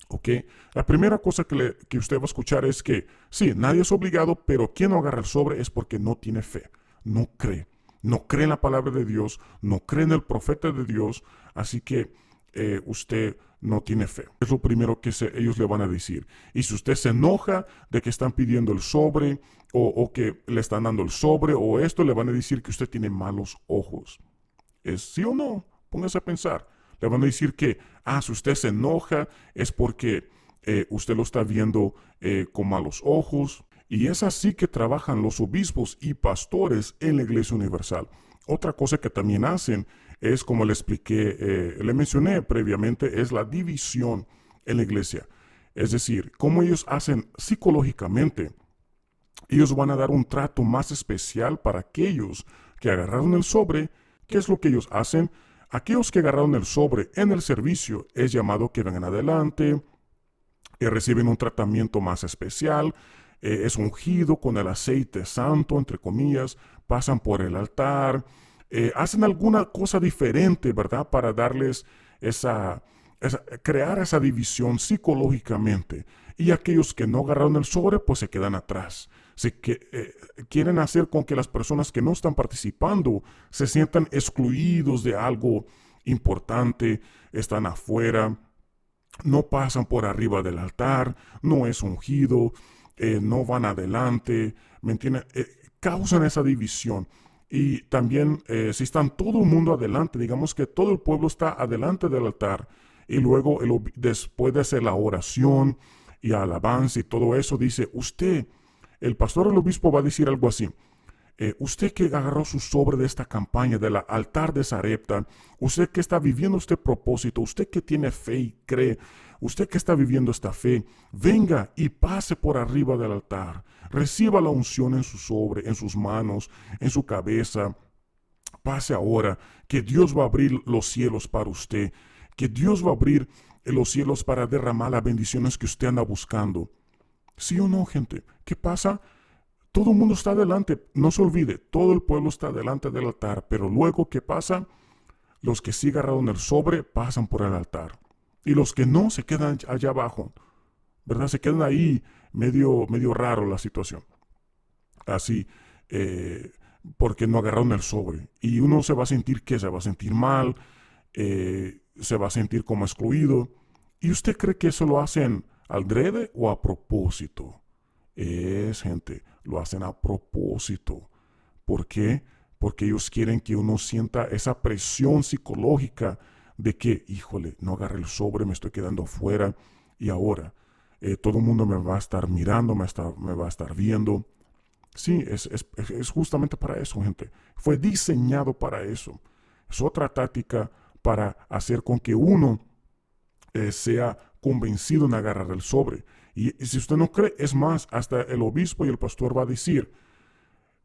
¿Ok? La primera cosa que usted va a escuchar es que, sí, nadie es obligado, pero quien no agarra el sobre es porque no tiene fe, no cree. No cree en la palabra de Dios, no cree en el profeta de Dios, así que usted no tiene fe. Es lo primero que ellos le van a decir. Y si usted se enoja de que están pidiendo el sobre o que le están dando el sobre o esto, le van a decir que usted tiene malos ojos. ¿Es sí o no? Póngase a pensar. Le van a decir que, si usted se enoja es porque usted lo está viendo con malos ojos. Y es así que trabajan los obispos y pastores en la Iglesia Universal. Otra cosa que también hacen es, como le expliqué, le mencioné previamente, es la división en la iglesia. Es decir, como ellos hacen psicológicamente, ellos van a dar un trato más especial para aquellos que agarraron el sobre. ¿Qué es lo que ellos hacen? Aquellos que agarraron el sobre en el servicio es llamado que vengan adelante, reciben un tratamiento más especial, es ungido con el aceite santo, entre comillas, pasan por el altar, hacen alguna cosa diferente, ¿verdad? Para darles crear esa división psicológicamente. Y aquellos que no agarraron el sobre, pues se quedan atrás. Quieren hacer con que las personas que no están participando se sientan excluidos de algo importante, están afuera, no pasan por arriba del altar, no es ungido, no van adelante, ¿me entienden? Causan esa división. Y también si están todo el mundo adelante, digamos que todo el pueblo está adelante del altar y luego después de hacer la oración y alabanza y todo eso, dice, usted, el pastor o el obispo va a decir algo así, usted que agarró su sobre de esta campaña del altar de Sarepta, usted que está viviendo este propósito, usted que tiene fe y cree, usted que está viviendo esta fe, venga y pase por arriba del altar. Reciba la unción en su sobre, en sus manos, en su cabeza. Pase ahora, que Dios va a abrir los cielos para usted, que Dios va a abrir los cielos para derramar las bendiciones que usted anda buscando. ¿Sí o no, gente? ¿Qué pasa? Todo el mundo está adelante. No se olvide, todo el pueblo está delante del altar. Pero luego, ¿qué pasa? Los que sí agarraron el sobre pasan por el altar. Y los que no se quedan allá abajo, ¿verdad? Se quedan ahí medio raro la situación. Así, porque no agarraron el sobre. Y uno se va a sentir, ¿qué? Se va a sentir mal, se va a sentir como excluido. ¿Y usted cree que eso lo hacen al drede o a propósito? Gente, lo hacen a propósito. ¿Por qué? Porque ellos quieren que uno sienta esa presión psicológica de que, híjole, no agarré el sobre, me estoy quedando afuera y ahora todo el mundo me va a estar mirando, me va a estar viendo. Sí, es justamente para eso, gente. Fue diseñado para eso. Es otra táctica para hacer con que uno sea convencido en agarrar el sobre. Y si usted no cree, es más, hasta el obispo y el pastor va a decir,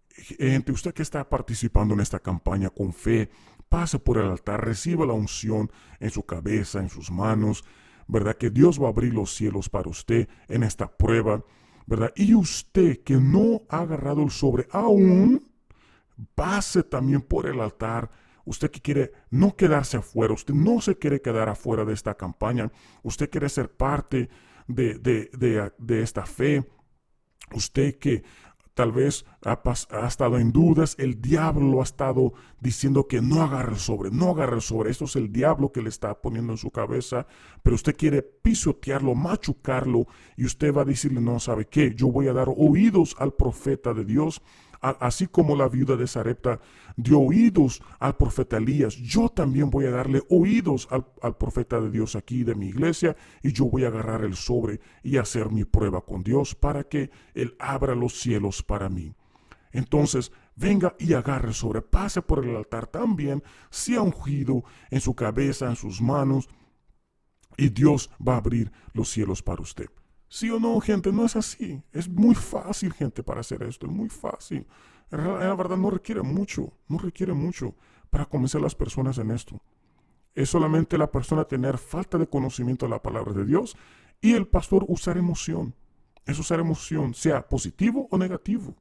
gente, usted que está participando en esta campaña con fe, pase por el altar, reciba la unción en su cabeza, en sus manos, ¿verdad? Que Dios va a abrir los cielos para usted en esta prueba, ¿verdad? Y usted que no ha agarrado el sobre aún, pase también por el altar. Usted que quiere no quedarse afuera, usted no se quiere quedar afuera de esta campaña, usted quiere ser parte de esta fe, usted que tal vez ha estado en dudas, el diablo ha estado diciendo que no agarre el sobre, no agarre el sobre. Esto es el diablo que le está poniendo en su cabeza, pero usted quiere pisotearlo, machucarlo, y usted va a decirle, no, ¿sabe qué? Yo voy a dar oídos al profeta de Dios, así como la viuda de Sarepta dio oídos al profeta Elías. Yo también voy a darle oídos al profeta de Dios aquí de mi iglesia, y yo voy a agarrar el sobre y hacer mi prueba con Dios para que Él abra los cielos para mí. Entonces, venga y agarre el sobre, pase por el altar también, sea ungido en su cabeza, en sus manos, y Dios va a abrir los cielos para usted. ¿Sí o no, gente? No es así. Es muy fácil, gente, para hacer esto. Es muy fácil. La verdad no requiere mucho para convencer a las personas en esto. Es solamente la persona tener falta de conocimiento de la palabra de Dios y el pastor usar emoción. Es usar emoción, sea positivo o negativo.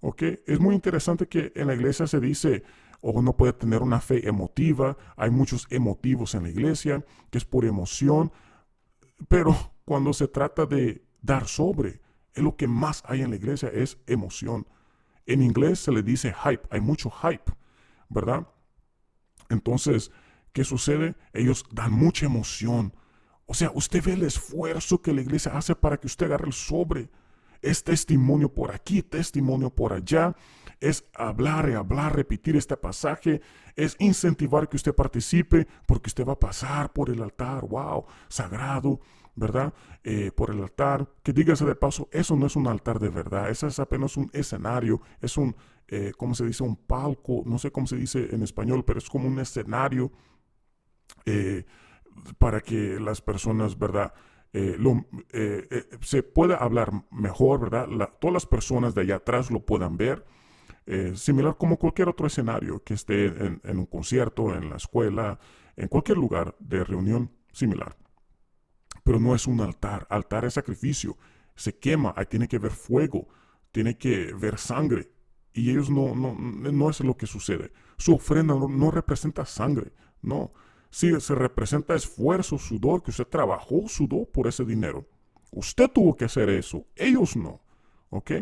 ¿Ok? Es muy interesante que en la iglesia se dice, o uno puede tener una fe emotiva. Hay muchos emotivos en la iglesia, que es por emoción. Pero cuando se trata de dar sobre, es lo que más hay en la iglesia, es emoción. En inglés se le dice hype, hay mucho hype, ¿verdad? Entonces, ¿qué sucede? Ellos dan mucha emoción. O sea, usted ve el esfuerzo que la iglesia hace para que usted agarre el sobre. Es testimonio por aquí, testimonio por allá. Es hablar y hablar, repetir este pasaje. Es incentivar que usted participe porque usted va a pasar por el altar. ¡Wow! Sagrado, ¿verdad? Por el altar. Que dígase de paso, eso no es un altar de verdad. Eso es apenas un escenario. Es un, ¿cómo se dice? Un palco. No sé cómo se dice en español, pero es como un escenario eh, para que las personas, ¿verdad? Se pueda hablar mejor, ¿verdad? Todas las personas de allá atrás lo puedan ver, similar como cualquier otro escenario que esté en un concierto, en la escuela, en cualquier lugar de reunión similar. Pero no es un altar. Altar es sacrificio. Se quema, ahí tiene que haber fuego, tiene que ver sangre. Y ellos no es lo que sucede. Su ofrenda no representa sangre, no. Sí, se representa esfuerzo, sudor, que usted trabajó, sudó por ese dinero. Usted tuvo que hacer eso, ellos no. ¿Ok?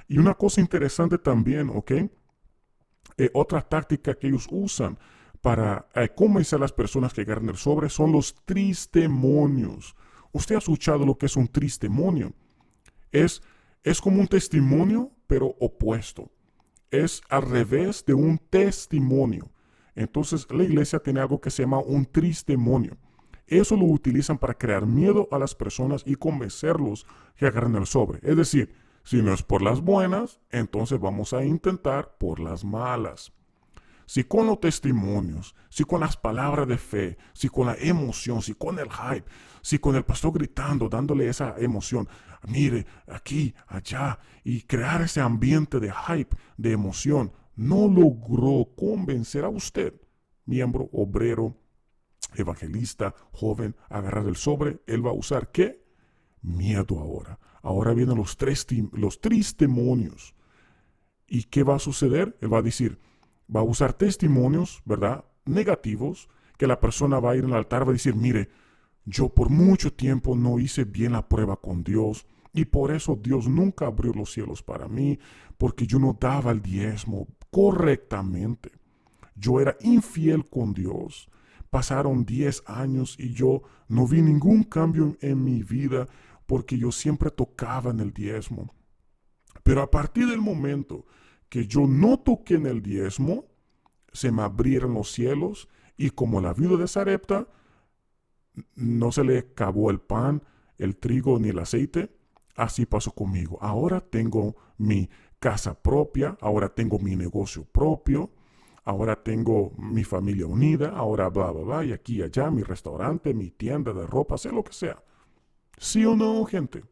Y una cosa interesante también, ¿ok? Otra táctica que ellos usan para convencer a las personas que agarren el sobre son los tristemonios. ¿Usted ha escuchado lo que es un tristemonio? Es, es como un testimonio, pero opuesto. Es al revés de un testimonio. Entonces la iglesia tiene algo que se llama un tristemonio. Eso lo utilizan para crear miedo a las personas y convencerlos que agarren el sobre. Es decir, si no es por las buenas, entonces vamos a intentar por las malas. Si con los testimonios, si con las palabras de fe, si con la emoción, si con el hype, si con el pastor gritando, dándole esa emoción, mire, aquí, allá, y crear ese ambiente de hype, de emoción, no logró convencer a usted, miembro, obrero, evangelista, joven, a agarrar el sobre, él va a usar ¿qué? Miedo ahora. Ahora vienen los testimonios. ¿Y qué va a suceder? Él va a decir, va a usar testimonios, ¿verdad? Negativos, que la persona va a ir al altar, va a decir, mire, Yo por mucho tiempo no hice bien la prueba con Dios y por eso Dios nunca abrió los cielos para mí, porque yo no daba el diezmo correctamente. Yo era infiel con Dios. Pasaron 10 años y yo no vi ningún cambio en mi vida porque yo siempre tocaba en el diezmo. Pero a partir del momento que yo no toqué en el diezmo, se me abrieron los cielos y como la viuda de Sarepta, no se le acabó el pan, el trigo ni el aceite. Así pasó conmigo. Ahora tengo mi casa propia, ahora tengo mi negocio propio, ahora tengo mi familia unida, ahora bla, bla, bla, y aquí y allá, mi restaurante, mi tienda de ropa, sea lo que sea. ¿Sí o no, gente?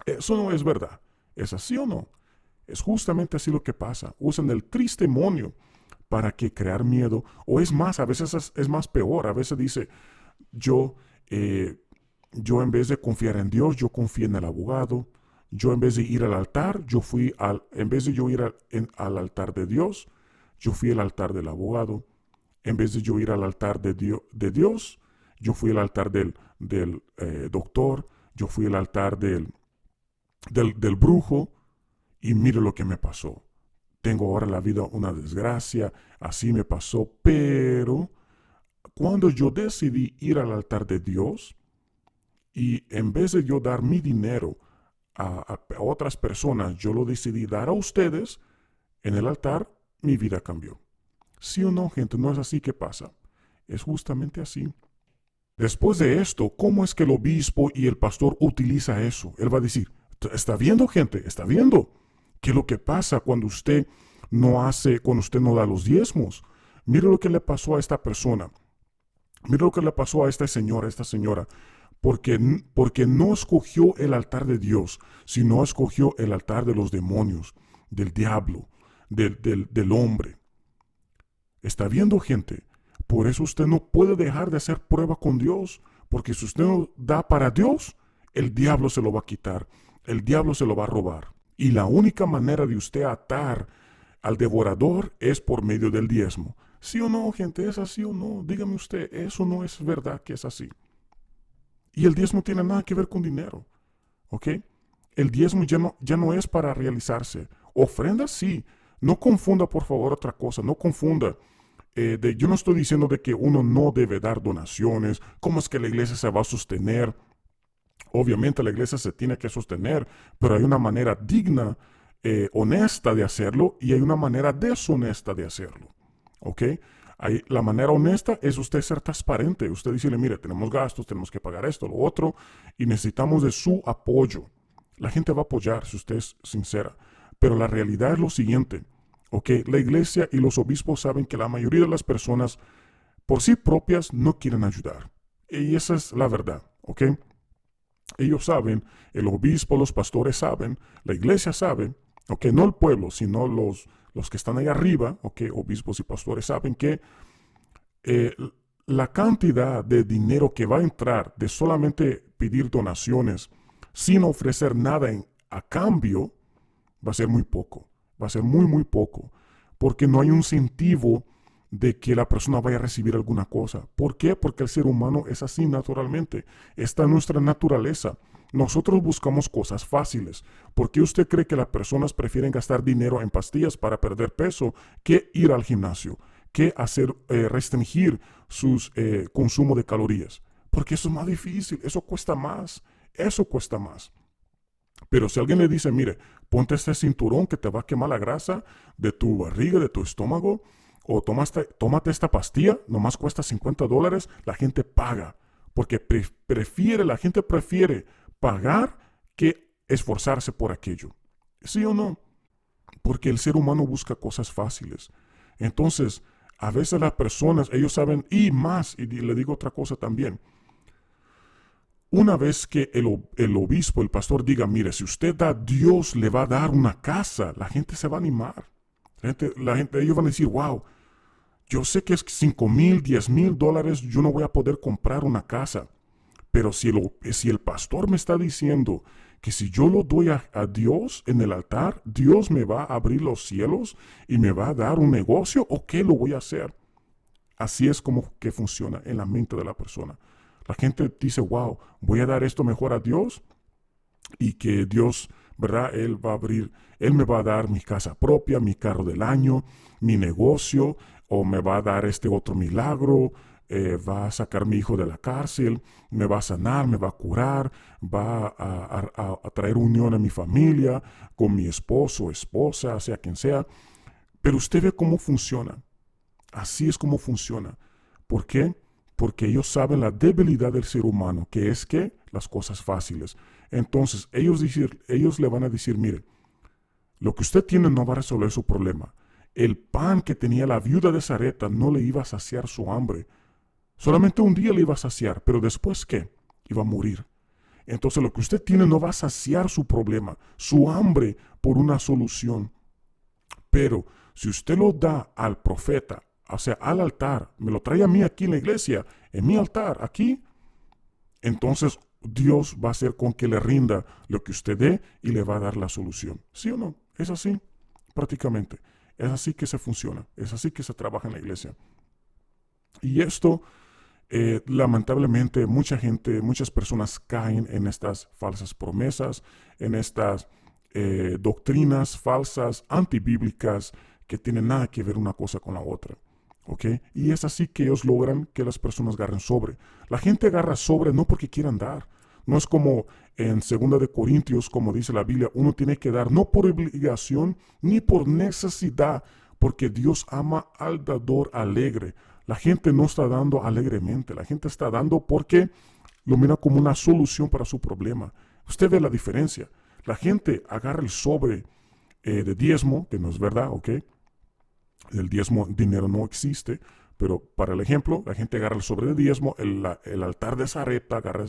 Eso no es verdad. ¿Es así o no? Es justamente así lo que pasa. Usan el testimonio para que crear miedo. O es más, a veces es más peor. A veces dice, yo, eh, yo en vez de confiar en Dios, yo confié en el abogado. Yo en vez de ir al altar, en vez de yo ir al altar de Dios, yo fui al altar del abogado. En vez de yo ir al altar de Dios, yo fui al altar del doctor, yo fui al altar del brujo y mire lo que me pasó. Tengo ahora la vida una desgracia, así me pasó, pero cuando yo decidí ir al altar de Dios y en vez de yo dar mi dinero a otras personas, yo lo decidí dar a ustedes en el altar, mi vida cambió. ¿Sí o no, gente? ¿No es así que pasa? Es justamente así. Después de esto, ¿cómo es que el obispo y el pastor utiliza eso? Él va a decir, ¿está viendo, gente? ¿Está viendo? ¿Qué es lo que pasa cuando usted no da los diezmos? Mire lo que le pasó a esta persona. Mire lo que le pasó a esta señora, porque no escogió el altar de Dios, sino escogió el altar de los demonios, del diablo, del hombre. ¿Está viendo, gente? Por eso usted no puede dejar de hacer prueba con Dios, porque si usted no da para Dios, el diablo se lo va a quitar, el diablo se lo va a robar. Y la única manera de usted atar al devorador es por medio del diezmo. ¿Sí o no, gente? ¿Es así o no? Dígame usted, eso no es verdad que es así. Y el diezmo tiene nada que ver con dinero, ¿ok? El diezmo ya no es para realizarse. Ofrenda sí. No confunda, por favor, otra cosa. No confunda. Yo no estoy diciendo de que uno no debe dar donaciones. ¿Cómo es que la iglesia se va a sostener? Obviamente la iglesia se tiene que sostener, pero hay una manera digna, honesta de hacerlo y hay una manera deshonesta de hacerlo. ¿Ok? La manera honesta es usted ser transparente. Usted decirle, mire, tenemos gastos, tenemos que pagar esto, lo otro, y necesitamos de su apoyo. La gente va a apoyar si usted es sincera. Pero la realidad es lo siguiente. ¿Ok? La iglesia y los obispos saben que la mayoría de las personas por sí propias no quieren ayudar. Y esa es la verdad. ¿Ok? Ellos saben, el obispo, los pastores saben, la iglesia sabe, ok, no el pueblo, sino los que están ahí arriba, ok, obispos y pastores saben que eh, la cantidad de dinero que va a entrar de solamente pedir donaciones sin ofrecer nada a cambio, va a ser muy poco, va a ser muy, muy poco, porque no hay un incentivo de que la persona vaya a recibir alguna cosa. ¿Por qué? Porque el ser humano es así naturalmente. Está en nuestra naturaleza. Nosotros buscamos cosas fáciles. ¿Por qué usted cree que las personas prefieren gastar dinero en pastillas para perder peso que ir al gimnasio? Que restringir su consumo de calorías? Porque eso es más difícil, eso cuesta más, eso cuesta más. Pero si alguien le dice, mire, ponte este cinturón que te va a quemar la grasa de tu barriga, de tu estómago, o tómate esta pastilla, nomás cuesta $50, la gente paga. Porque la gente prefiere pagar que esforzarse por aquello. ¿Sí o no? Porque el ser humano busca cosas fáciles. Entonces, a veces las personas, ellos saben, y más, y le digo otra cosa también. Una vez que el obispo, el pastor diga, mire, si usted da, Dios le va a dar una casa, la gente se va a animar. Ellos van a decir, wow, yo sé que es $5,000, $10,000, yo no voy a poder comprar una casa. Pero si el pastor me está diciendo que si yo lo doy a Dios en el altar, Dios me va a abrir los cielos y me va a dar un negocio, ¿o qué lo voy a hacer? Así es como que funciona en la mente de la persona. La gente dice, wow, voy a dar esto mejor a Dios y que Dios, ¿verdad? Él me va a dar mi casa propia, mi carro del año, mi negocio, o me va a dar este otro milagro, va a sacar a mi hijo de la cárcel, me va a sanar, me va a curar, va a traer unión a mi familia, con mi esposo, esposa, sea quien sea. Pero usted ve cómo funciona. Así es como funciona. ¿Por qué? Porque ellos saben la debilidad del ser humano, que es que las cosas fáciles. Entonces, ellos le van a decir, mire, lo que usted tiene no va a resolver su problema. El pan que tenía la viuda de Sarepta no le iba a saciar su hambre. Solamente un día le iba a saciar, pero después, ¿qué? Iba a morir. Entonces, lo que usted tiene no va a saciar su problema, su hambre por una solución. Pero si usted lo da al profeta, o sea, al altar, me lo trae a mí aquí en la iglesia, en mi altar, aquí, entonces Dios va a hacer con que le rinda lo que usted dé y le va a dar la solución. ¿Sí o no? Es así, prácticamente. Es así que se funciona, es así que se trabaja en la iglesia. Y esto, lamentablemente, muchas personas caen en estas falsas promesas, en estas doctrinas falsas, antibíblicas, que tienen nada que ver una cosa con la otra. ¿Ok? Y es así que ellos logran que las personas agarren sobre. La gente agarra sobre no porque quieran dar. No es como en 2 de Corintios, como dice la Biblia, uno tiene que dar no por obligación ni por necesidad, porque Dios ama al dador alegre. La gente no está dando alegremente, la gente está dando porque lo mira como una solución para su problema. Usted ve la diferencia. La gente agarra el sobre de diezmo, que no es verdad, ¿ok? El diezmo, dinero no existe, pero para el ejemplo, la gente agarra el sobre de diezmo, el altar de Sarepta, agarra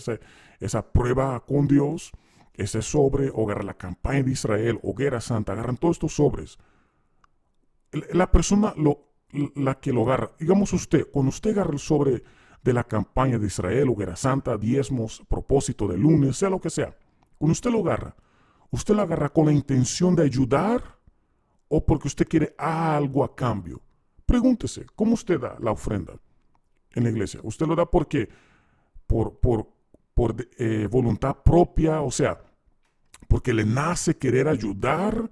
esa prueba con Dios, ese sobre, o agarra la campaña de Israel, hoguera santa, agarran todos estos sobres. La persona, la que lo agarra, digamos usted, cuando usted agarra el sobre de la campaña de Israel, hoguera santa, diezmos, propósito de lunes, sea lo que sea, cuando usted lo agarra con la intención de ayudar o porque usted quiere algo a cambio. Pregúntese, ¿cómo usted da la ofrenda en la iglesia? ¿Usted lo da porque por voluntad propia, o sea, porque le nace querer ayudar,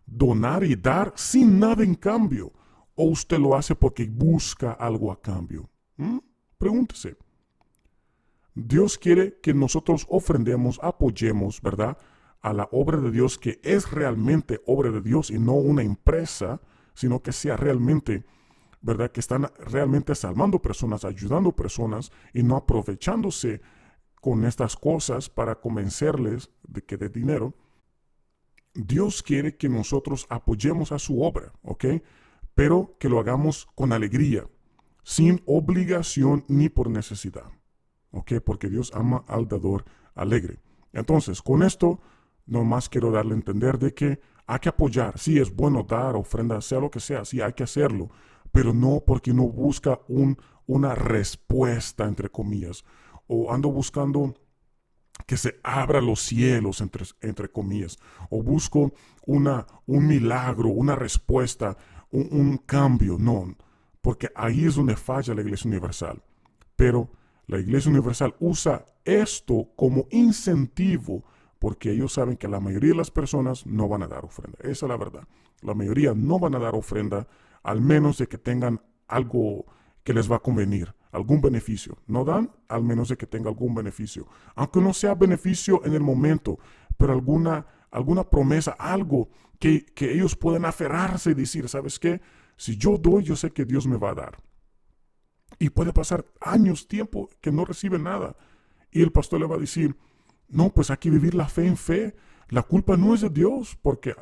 donar y dar sin nada en cambio? ¿O usted lo hace porque busca algo a cambio? Pregúntese. Dios quiere que nosotros ofrendemos, apoyemos, ¿verdad?, a la obra de Dios, que es realmente obra de Dios y no una empresa, sino que sea realmente, ¿verdad?, que están realmente salvando personas, ayudando personas y no aprovechándose con estas cosas para convencerles de que de dinero. Dios quiere que nosotros apoyemos a su obra, ¿ok? Pero que lo hagamos con alegría, sin obligación ni por necesidad, ¿ok? Porque Dios ama al dador alegre. Entonces, con esto, nomás quiero darle a entender de que hay que apoyar. Sí, es bueno dar ofrenda, sea lo que sea, sí, hay que hacerlo, pero no porque uno busca una respuesta, entre comillas, o ando buscando que se abra los cielos, entre comillas, o busco un milagro, una respuesta, un cambio, no, porque ahí es donde falla la Iglesia Universal. Pero la Iglesia Universal usa esto como incentivo porque ellos saben que la mayoría de las personas no van a dar ofrenda. Esa es la verdad. La mayoría no van a dar ofrenda al menos de que tengan algo que les va a convenir, algún beneficio. No dan al menos de que tenga algún beneficio. Aunque no sea beneficio en el momento, pero alguna promesa, algo que ellos puedan aferrarse y decir, ¿sabes qué? Si yo doy, yo sé que Dios me va a dar. Y puede pasar años, tiempo, que no recibe nada. Y el pastor le va a decir, no, pues hay que vivir la fe en fe. La culpa no es de Dios, porque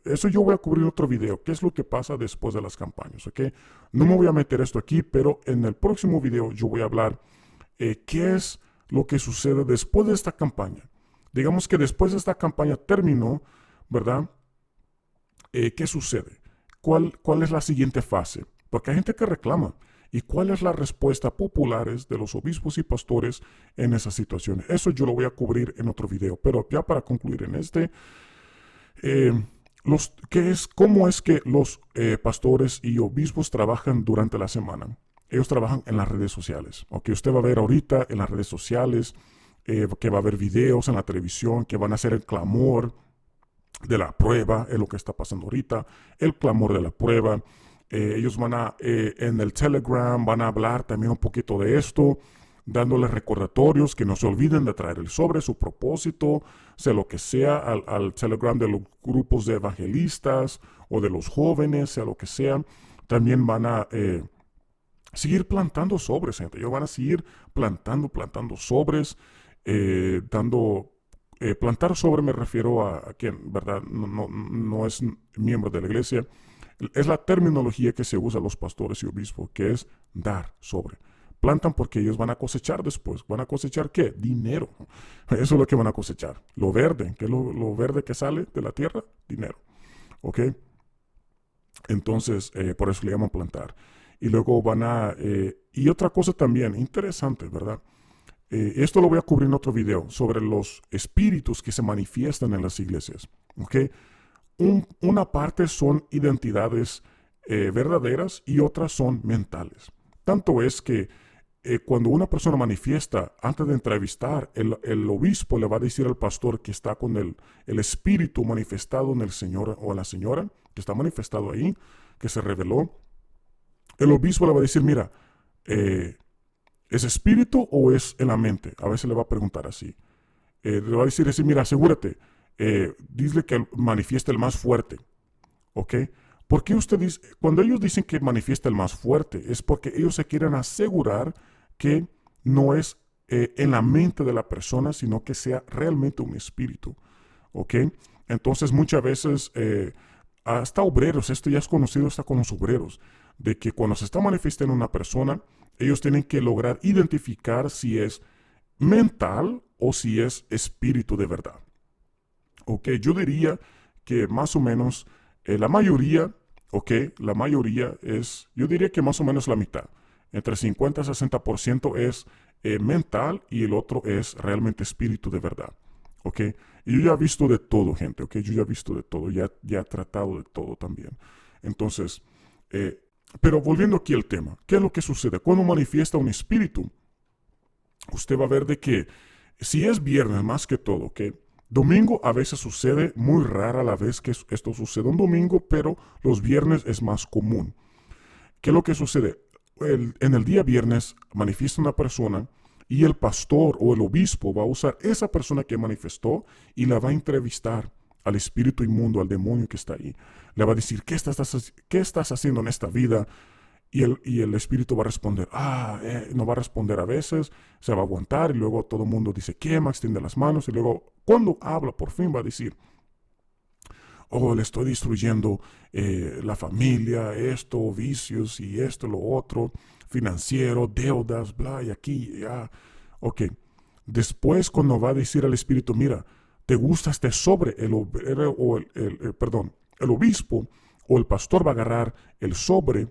eso yo voy a cubrir en otro video. ¿Qué es lo que pasa después de las campañas? ¿Okay? No me voy a meter esto aquí, pero en el próximo video yo voy a hablar qué es lo que sucede después de esta campaña. Digamos que después de esta campaña terminó, ¿verdad? ¿Qué sucede? ¿Cuál es la siguiente fase? Porque hay gente que reclama. ¿Y cuál es la respuesta populares de los obispos y pastores en esas situaciones? Eso yo lo voy a cubrir en otro video. Pero ya para concluir en este, ¿cómo es que los pastores y obispos trabajan durante la semana? ellos trabajan en las redes sociales. Ok, usted va a ver ahorita en las redes sociales que va a haber videos en la televisión que van a hacer el clamor de la prueba, es lo que está pasando ahorita, el clamor de la prueba. Ellos van a, en el Telegram, van a hablar también un poquito de esto, dándoles recordatorios que no se olviden de traer el sobre, su propósito, sea lo que sea, al Telegram de los grupos de evangelistas o de los jóvenes, sea lo que sea. También van a seguir plantando sobres, gente. Ellos van a seguir plantando sobres, plantar sobre me refiero a quien, ¿verdad? No es miembro de la iglesia. Es la terminología que se usa a los pastores y obispos, que es dar sobre. Plantan porque ellos van a cosechar después. ¿Van a cosechar qué? Dinero. Eso es lo que van a cosechar. Lo verde, ¿qué es lo verde que sale de la tierra? Dinero. ¿Ok? Entonces, por eso le llaman plantar. Y luego van a... y otra cosa también interesante, ¿verdad? Esto lo voy a cubrir en otro video sobre los espíritus que se manifiestan en las iglesias. ¿Ok? Una parte son identidades verdaderas y otras son mentales. Tanto es que cuando una persona manifiesta, antes de entrevistar, el obispo le va a decir al pastor que está con el espíritu manifestado en el señor o en la señora, que está manifestado ahí, que se reveló. El obispo le va a decir, mira, ¿es espíritu o es en la mente? A veces le va a preguntar así. Le va a decir así, mira, asegúrate, dile que manifieste el más fuerte. ¿Ok? ¿Por qué usted dice, cuando ellos dicen que manifiesta el más fuerte, es porque ellos se quieren asegurar que no es en la mente de la persona, sino que sea realmente un espíritu? ¿Ok? Entonces muchas veces, hasta obreros, esto ya es conocido hasta con los obreros, de que cuando se está manifestando una persona, ellos tienen que lograr identificar si es mental o si es espíritu de verdad. Ok, yo diría que más o menos la mayoría, ok, la mayoría es, yo diría que más o menos la mitad. Entre 50 y 60% es mental y el otro es realmente espíritu de verdad. ¿Ok? Y yo ya he visto de todo, gente, ¿ok? Yo ya he visto de todo, ya he tratado de todo también. Entonces, pero volviendo aquí al tema, ¿qué es lo que sucede? Cuando manifiesta un espíritu, usted va a ver de que si es viernes más que todo, ¿ok? Domingo a veces sucede, muy rara la vez que esto sucede un domingo, pero los viernes es más común. ¿Qué es lo que sucede? En el día viernes manifiesta una persona y el pastor o el obispo va a usar esa persona que manifestó y la va a entrevistar al espíritu inmundo, al demonio que está ahí. Le va a decir, ¿qué estás haciendo en esta vida? Y el espíritu va a responder, no va a responder a veces, se va a aguantar y luego todo el mundo dice, quema, extiende las manos y luego cuando habla por fin va a decir, oh, le estoy destruyendo la familia, esto, vicios y esto, lo otro, financiero, deudas, bla, y aquí, y allá. Ok, después cuando va a decir al espíritu, mira, ¿te gusta este sobre? El obispo o el pastor va a agarrar el sobre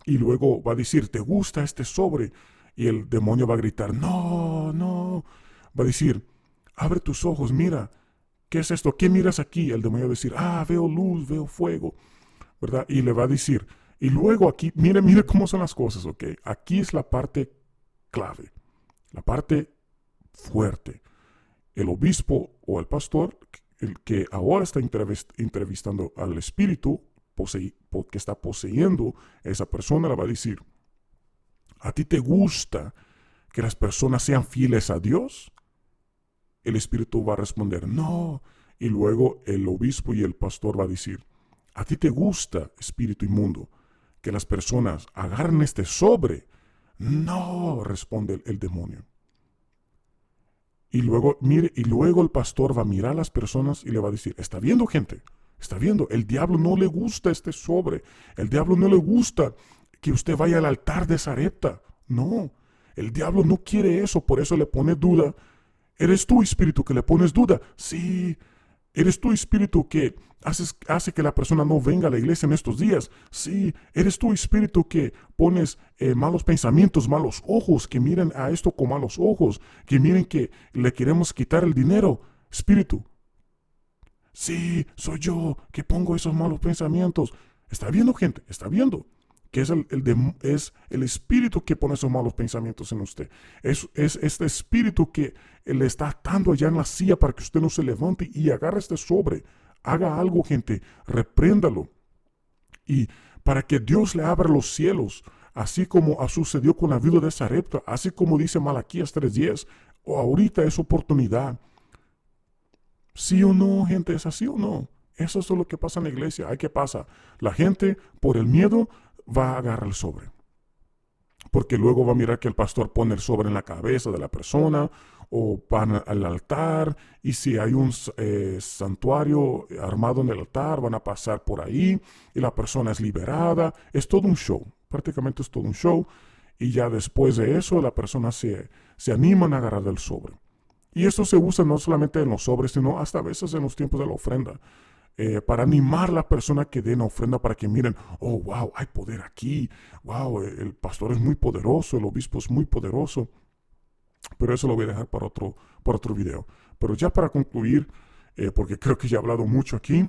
y luego va a decir, ¿te gusta este sobre? Y el demonio va a gritar, no, no. Va a decir, abre tus ojos, mira, ¿qué es esto? ¿Qué miras aquí? El demonio va a decir, veo luz, veo fuego, ¿verdad? Y le va a decir, y luego aquí, mire cómo son las cosas, ¿ok? Aquí es la parte clave, la parte fuerte. El obispo o el pastor, el que ahora está entrevistando al espíritu que está poseyendo a esa persona, le va a decir, ¿a ti te gusta que las personas sean fieles a Dios? El espíritu va a responder, no. Y luego el obispo y el pastor va a decir, ¿a ti te gusta, espíritu inmundo, que las personas agarren este sobre? No, responde el demonio. Y luego, mire, y luego el pastor va a mirar a las personas y le va a decir, ¿está viendo, gente? ¿Está viendo? El diablo no le gusta este sobre. El diablo no le gusta que usted vaya al altar de Sarepta. No, el diablo no quiere eso, por eso le pone duda. ¿Eres tú, espíritu, que le pones duda? Sí. ¿Eres tú, espíritu, que hace que la persona no venga a la iglesia en estos días? Sí. ¿Eres tú, espíritu, que pones malos pensamientos, malos ojos, que miren a esto con malos ojos, que miren que le queremos quitar el dinero? Espíritu. Sí, soy yo que pongo esos malos pensamientos. ¿Está viendo, gente? ¿Está viendo? que es el espíritu que pone esos malos pensamientos en usted. Es este espíritu que le está atando allá en la silla para que usted no se levante y agarre este sobre. Haga algo, gente, repréndalo. Y para que Dios le abra los cielos, así como sucedió con la viuda de Sarepta, así como dice Malaquías 3:10, o ahorita es oportunidad. ¿Sí o no, gente? ¿Es así o no? Eso es lo que pasa en la iglesia. ¿Qué pasa? La gente, por el miedo, va a agarrar el sobre. Porque luego va a mirar que el pastor pone el sobre en la cabeza de la persona, o van al altar, y si hay un santuario armado en el altar, van a pasar por ahí, y la persona es liberada. Es todo un show, prácticamente es todo un show, y ya después de eso, la persona se animan a agarrar del sobre. Y esto se usa no solamente en los sobres, sino hasta a veces en los tiempos de la ofrenda. Para animar a la persona que dé la ofrenda para que miren, oh, wow, hay poder aquí, wow, el pastor es muy poderoso, el obispo es muy poderoso. Pero eso lo voy a dejar para otro video. Pero ya para concluir, porque creo que ya he hablado mucho aquí,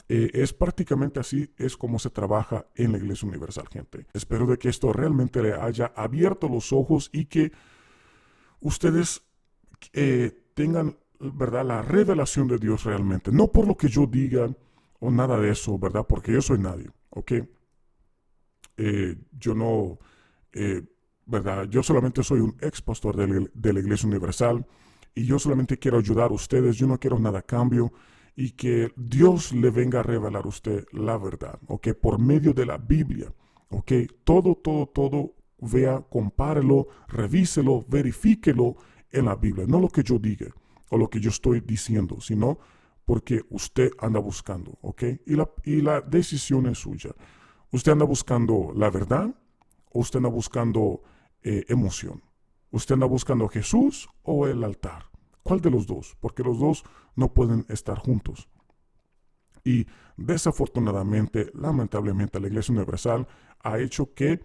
es prácticamente así, es como se trabaja en la Iglesia Universal, gente. Espero de que esto realmente le haya abierto los ojos y que ustedes tengan, ¿verdad?, la revelación de Dios realmente. No por lo que yo diga o nada de eso, ¿verdad? Porque yo soy nadie, ¿ok? Yo no, ¿verdad? Yo solamente soy un ex pastor de la Iglesia Universal y yo solamente quiero ayudar a ustedes. Yo no quiero nada a cambio y que Dios le venga a revelar a usted la verdad, ¿ok? Por medio de la Biblia, ¿ok? Todo, vea, compárelo, revíselo, verifíquelo en la Biblia. No lo que yo diga o lo que yo estoy diciendo, sino porque usted anda buscando, ¿ok? Y la decisión es suya. ¿Usted anda buscando la verdad o usted anda buscando emoción? ¿Usted anda buscando a Jesús o el altar? ¿Cuál de los dos? Porque los dos no pueden estar juntos. Y desafortunadamente, lamentablemente, la Iglesia Universal ha hecho que,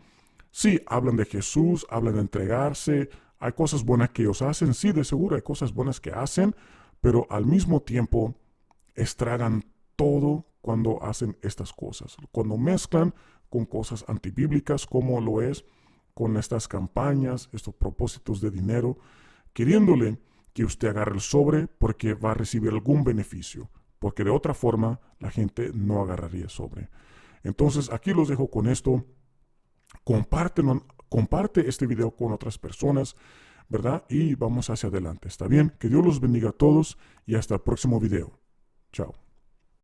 sí, hablan de Jesús, hablan de entregarse, hay cosas buenas que ellos hacen, sí, de seguro hay cosas buenas que hacen, pero al mismo tiempo estragan todo cuando hacen estas cosas. Cuando mezclan con cosas antibíblicas, como lo es con estas campañas, estos propósitos de dinero, queriéndole que usted agarre el sobre porque va a recibir algún beneficio, porque de otra forma la gente no agarraría el sobre. Entonces aquí los dejo con esto. Comparte este video con otras personas, ¿verdad? Y vamos hacia adelante, ¿está bien? Que Dios los bendiga a todos y hasta el próximo video. Chao.